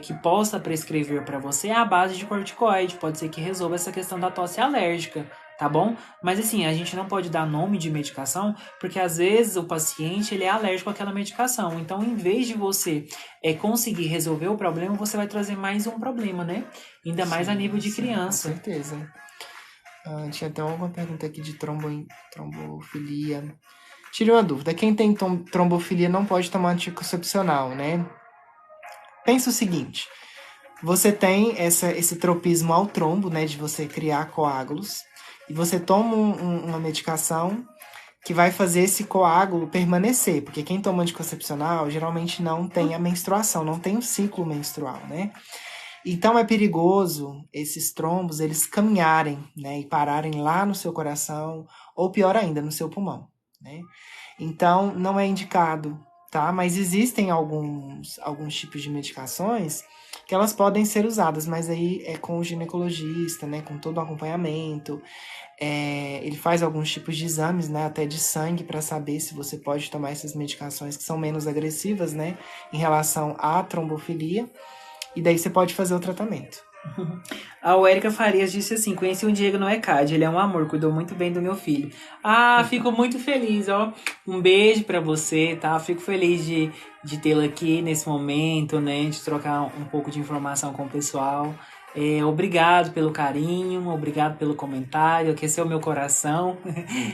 que possa prescrever para você à base de corticoide, pode ser que resolva essa questão da tosse alérgica. Tá bom? Mas assim, a gente não pode dar nome de medicação, porque às vezes o paciente ele é alérgico àquela medicação. Então, em vez de você conseguir resolver o problema, você vai trazer mais um problema, né? Ainda mais a nível de criança.
Com certeza. Tinha até uma pergunta aqui de trombofilia. Tire uma dúvida. Quem tem trombofilia não pode tomar anticoncepcional, né? Pensa o seguinte. Você tem esse tropismo ao trombo, né? De você criar coágulos. E você toma uma medicação que vai fazer esse coágulo permanecer. Porque quem toma anticoncepcional geralmente não tem a menstruação, não tem o ciclo menstrual, né? Então é perigoso esses trombos, eles caminharem, né? E pararem lá no seu coração, ou pior ainda, no seu pulmão, né? Então não é indicado, tá? Mas existem alguns tipos de medicações que elas podem ser usadas, mas aí é com o ginecologista, né? Com todo o acompanhamento. Ele faz alguns tipos de exames, né? Até de sangue, para saber se você pode tomar essas medicações que são menos agressivas, né? Em relação à trombofilia. E daí você pode fazer o tratamento.
A Érica Farias disse assim: conheci o Diego no ECAD, ele é um amor, cuidou muito bem do meu filho. Fico muito feliz, ó. Um beijo pra você, tá? Fico feliz de tê-la aqui nesse momento, né? De trocar um pouco de informação com o pessoal. Obrigado pelo carinho, obrigado pelo comentário, aqueceu meu coração,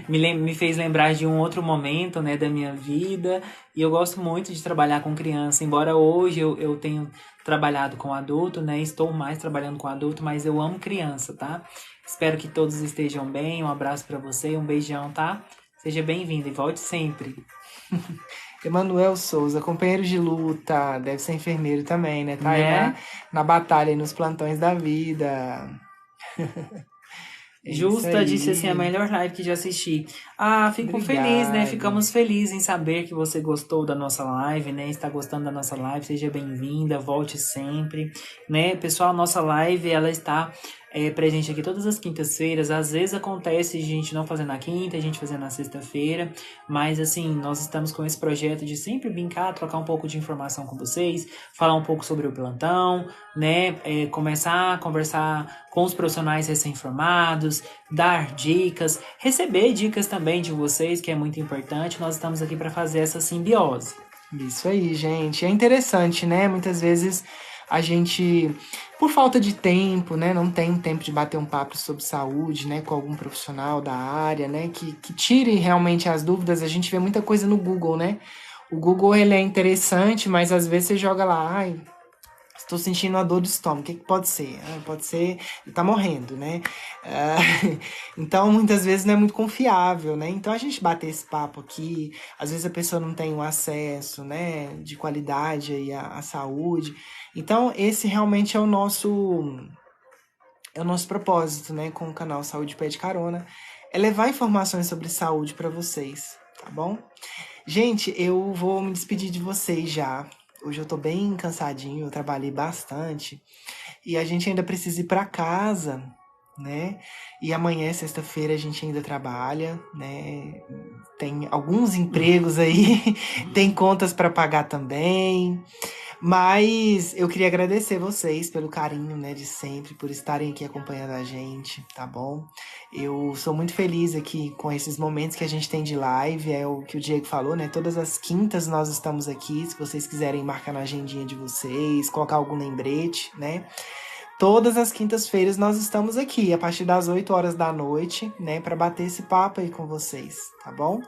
me fez lembrar de um outro momento, né, da minha vida. E eu gosto muito de trabalhar com criança, embora hoje eu tenho trabalhado com adulto, né, estou mais trabalhando com adulto, mas eu amo criança, tá? Espero que todos estejam bem, um abraço pra você, um beijão, tá? Seja bem-vindo e volte sempre.
Emanuel Souza, companheiro de luta, deve ser enfermeiro também, né? Tá aí na batalha, aí nos plantões da vida.
Justa disse assim, a melhor live que já assisti. Fico feliz, né? Ficamos felizes em saber que você gostou da nossa live, né? Está gostando da nossa live, seja bem-vinda, volte sempre, né? Pessoal, nossa live, ela está presente aqui todas as quintas-feiras. Às vezes acontece de a gente não fazer na quinta, a gente fazer na sexta-feira, mas assim, nós estamos com esse projeto de sempre brincar, trocar um pouco de informação com vocês, falar um pouco sobre o plantão, né? Começar a conversar com os profissionais recém-formados, dar dicas, receber dicas também de vocês, que é muito importante. Nós estamos aqui para fazer essa simbiose.
Isso aí, gente. É interessante, né? Muitas vezes a gente, por falta de tempo, né, não tem tempo de bater um papo sobre saúde, né, com algum profissional da área, né, que tire realmente as dúvidas. A gente vê muita coisa no Google, né? O Google, ele é interessante, mas às vezes você joga lá, estou sentindo uma dor do estômago, o que pode ser? Pode ser, ele tá morrendo, né? Então, muitas vezes não é muito confiável, né? Então, a gente bater esse papo aqui, às vezes a pessoa não tem um acesso, né, de qualidade aí à saúde. Então, esse realmente é o nosso propósito, né, com o canal Saúde Pede Carona, é levar informações sobre saúde para vocês, tá bom? Gente, eu vou me despedir de vocês já. Hoje eu tô bem cansadinho, eu trabalhei bastante. E a gente ainda precisa ir pra casa, né? E amanhã, sexta-feira, a gente ainda trabalha, né? Tem alguns empregos aí, tem contas para pagar também. Mas eu queria agradecer vocês pelo carinho, né, de sempre, por estarem aqui acompanhando a gente, tá bom? Eu sou muito feliz aqui com esses momentos que a gente tem de live, é o que o Diego falou, né? Todas as quintas nós estamos aqui, se vocês quiserem marcar na agendinha de vocês, colocar algum lembrete, né? Todas as quintas-feiras nós estamos aqui, a partir das 8 horas da noite, né, para bater esse papo aí com vocês, tá bom?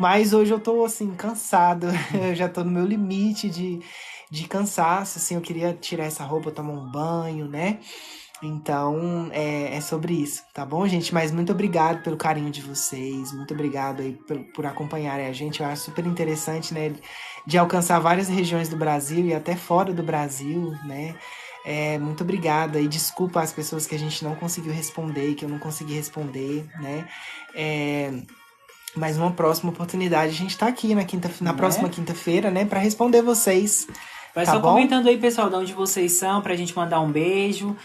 Mas hoje eu tô, assim, cansado. Eu já tô no meu limite de cansaço, assim. Eu queria tirar essa roupa, tomar um banho, né? Então, é sobre isso, tá bom, gente? Mas muito obrigado pelo carinho de vocês. Muito obrigado aí por acompanharem a gente. Eu acho super interessante, né? De alcançar várias regiões do Brasil e até fora do Brasil, né? Muito obrigada e desculpa as pessoas que a gente não conseguiu responder, que eu não consegui responder, né? Mas uma próxima oportunidade a gente tá aqui na próxima quinta-feira, né? Pra responder vocês.
Vai
Tá
só
bom?
comentando aí, pessoal, de onde vocês são, pra gente mandar um beijo.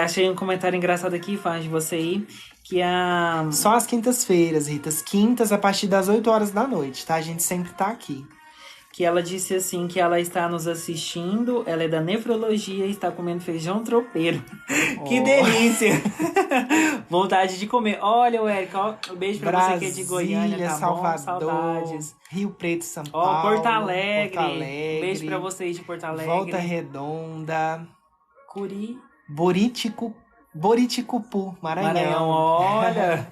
Achei um comentário engraçado aqui, fãs de você aí, que a...
Só às quintas-feiras, Rita. As quintas, a partir das 8 horas da noite, tá? A gente sempre tá aqui.
Que ela disse assim, que ela está nos assistindo, ela é da nefrologia e está comendo feijão tropeiro. Que delícia! Vontade de comer. Olha, Érica, um beijo pra
Brasília,
você que é de Goiânia, tá
Salvador,
bom? Saudades.
Rio Preto, São Paulo.
Porto Alegre.
Porto Alegre.
Um beijo pra vocês de Porto Alegre.
Volta Redonda.
Curi.
Boriticupu, Maranhão.
Olha!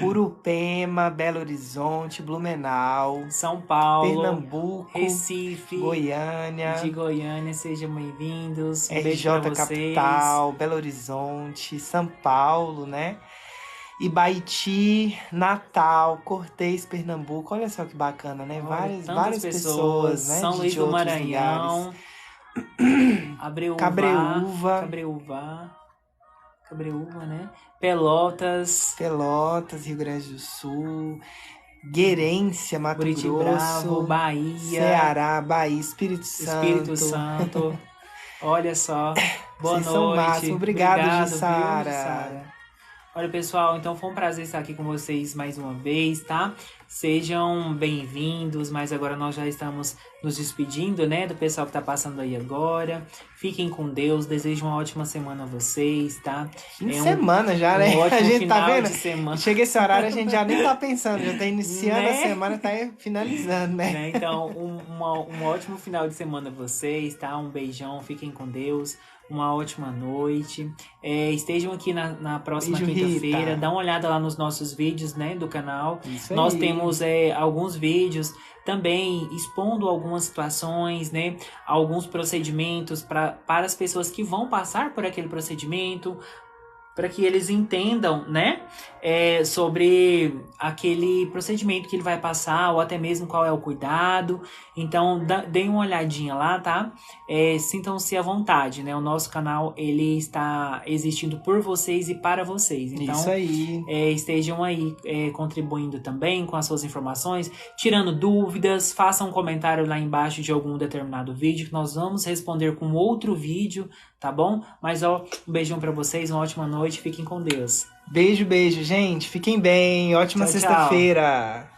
Urupema, Belo Horizonte, Blumenau,
São Paulo,
Pernambuco,
Recife,
Goiânia.
De Goiânia, sejam bem-vindos. Um
RJ
beijo pra vocês.
Capital, Belo Horizonte, São Paulo, né? Ibaiti, Natal, Cortês, Pernambuco. Olha só que bacana, né? Várias pessoas, né?
São Luís do Maranhão, Cabreúva, né? Pelotas,
Rio Grande do Sul, Guerência, Mato
Buriti
Grosso,
Bravo, Bahia,
Ceará, Bahia, Espírito
Santo. Olha só. Boa
Vocês são
noite.
máximo. Obrigado,
viu,
Jussara.
Olha, pessoal, então foi um prazer estar aqui com vocês mais uma vez, tá? Sejam bem-vindos, mas agora nós já estamos nos despedindo, né, do pessoal que tá passando aí agora. Fiquem com Deus, desejo uma ótima semana a vocês, tá?
Semana já, né?
Ótimo
A gente
final
tá vendo?
de semana.
Chega esse horário, a gente já nem tá pensando, já tá iniciando
Né?
a semana, tá finalizando, né?
Então, um ótimo final de semana a vocês, tá? Um beijão, fiquem com Deus. Uma ótima noite. Estejam aqui na próxima quinta-feira. Dá uma olhada lá nos nossos vídeos, né, do canal.
Isso
Nós
aí.
temos alguns vídeos também expondo algumas situações, né, alguns procedimentos para as pessoas que vão passar por aquele procedimento, para que eles entendam, né, sobre aquele procedimento que ele vai passar, ou até mesmo qual é o cuidado. Então, deem uma olhadinha lá, tá? Sintam-se à vontade, né? O nosso canal, ele está existindo por vocês e para vocês. Então,
isso aí.
Estejam aí contribuindo também com as suas informações, tirando dúvidas, façam um comentário lá embaixo de algum determinado vídeo, que nós vamos responder com outro vídeo, tá bom? Mas, um beijão para vocês, uma ótima noite, fiquem com Deus.
Beijo, gente. Fiquem bem. Ótima
Tchau,
sexta-feira.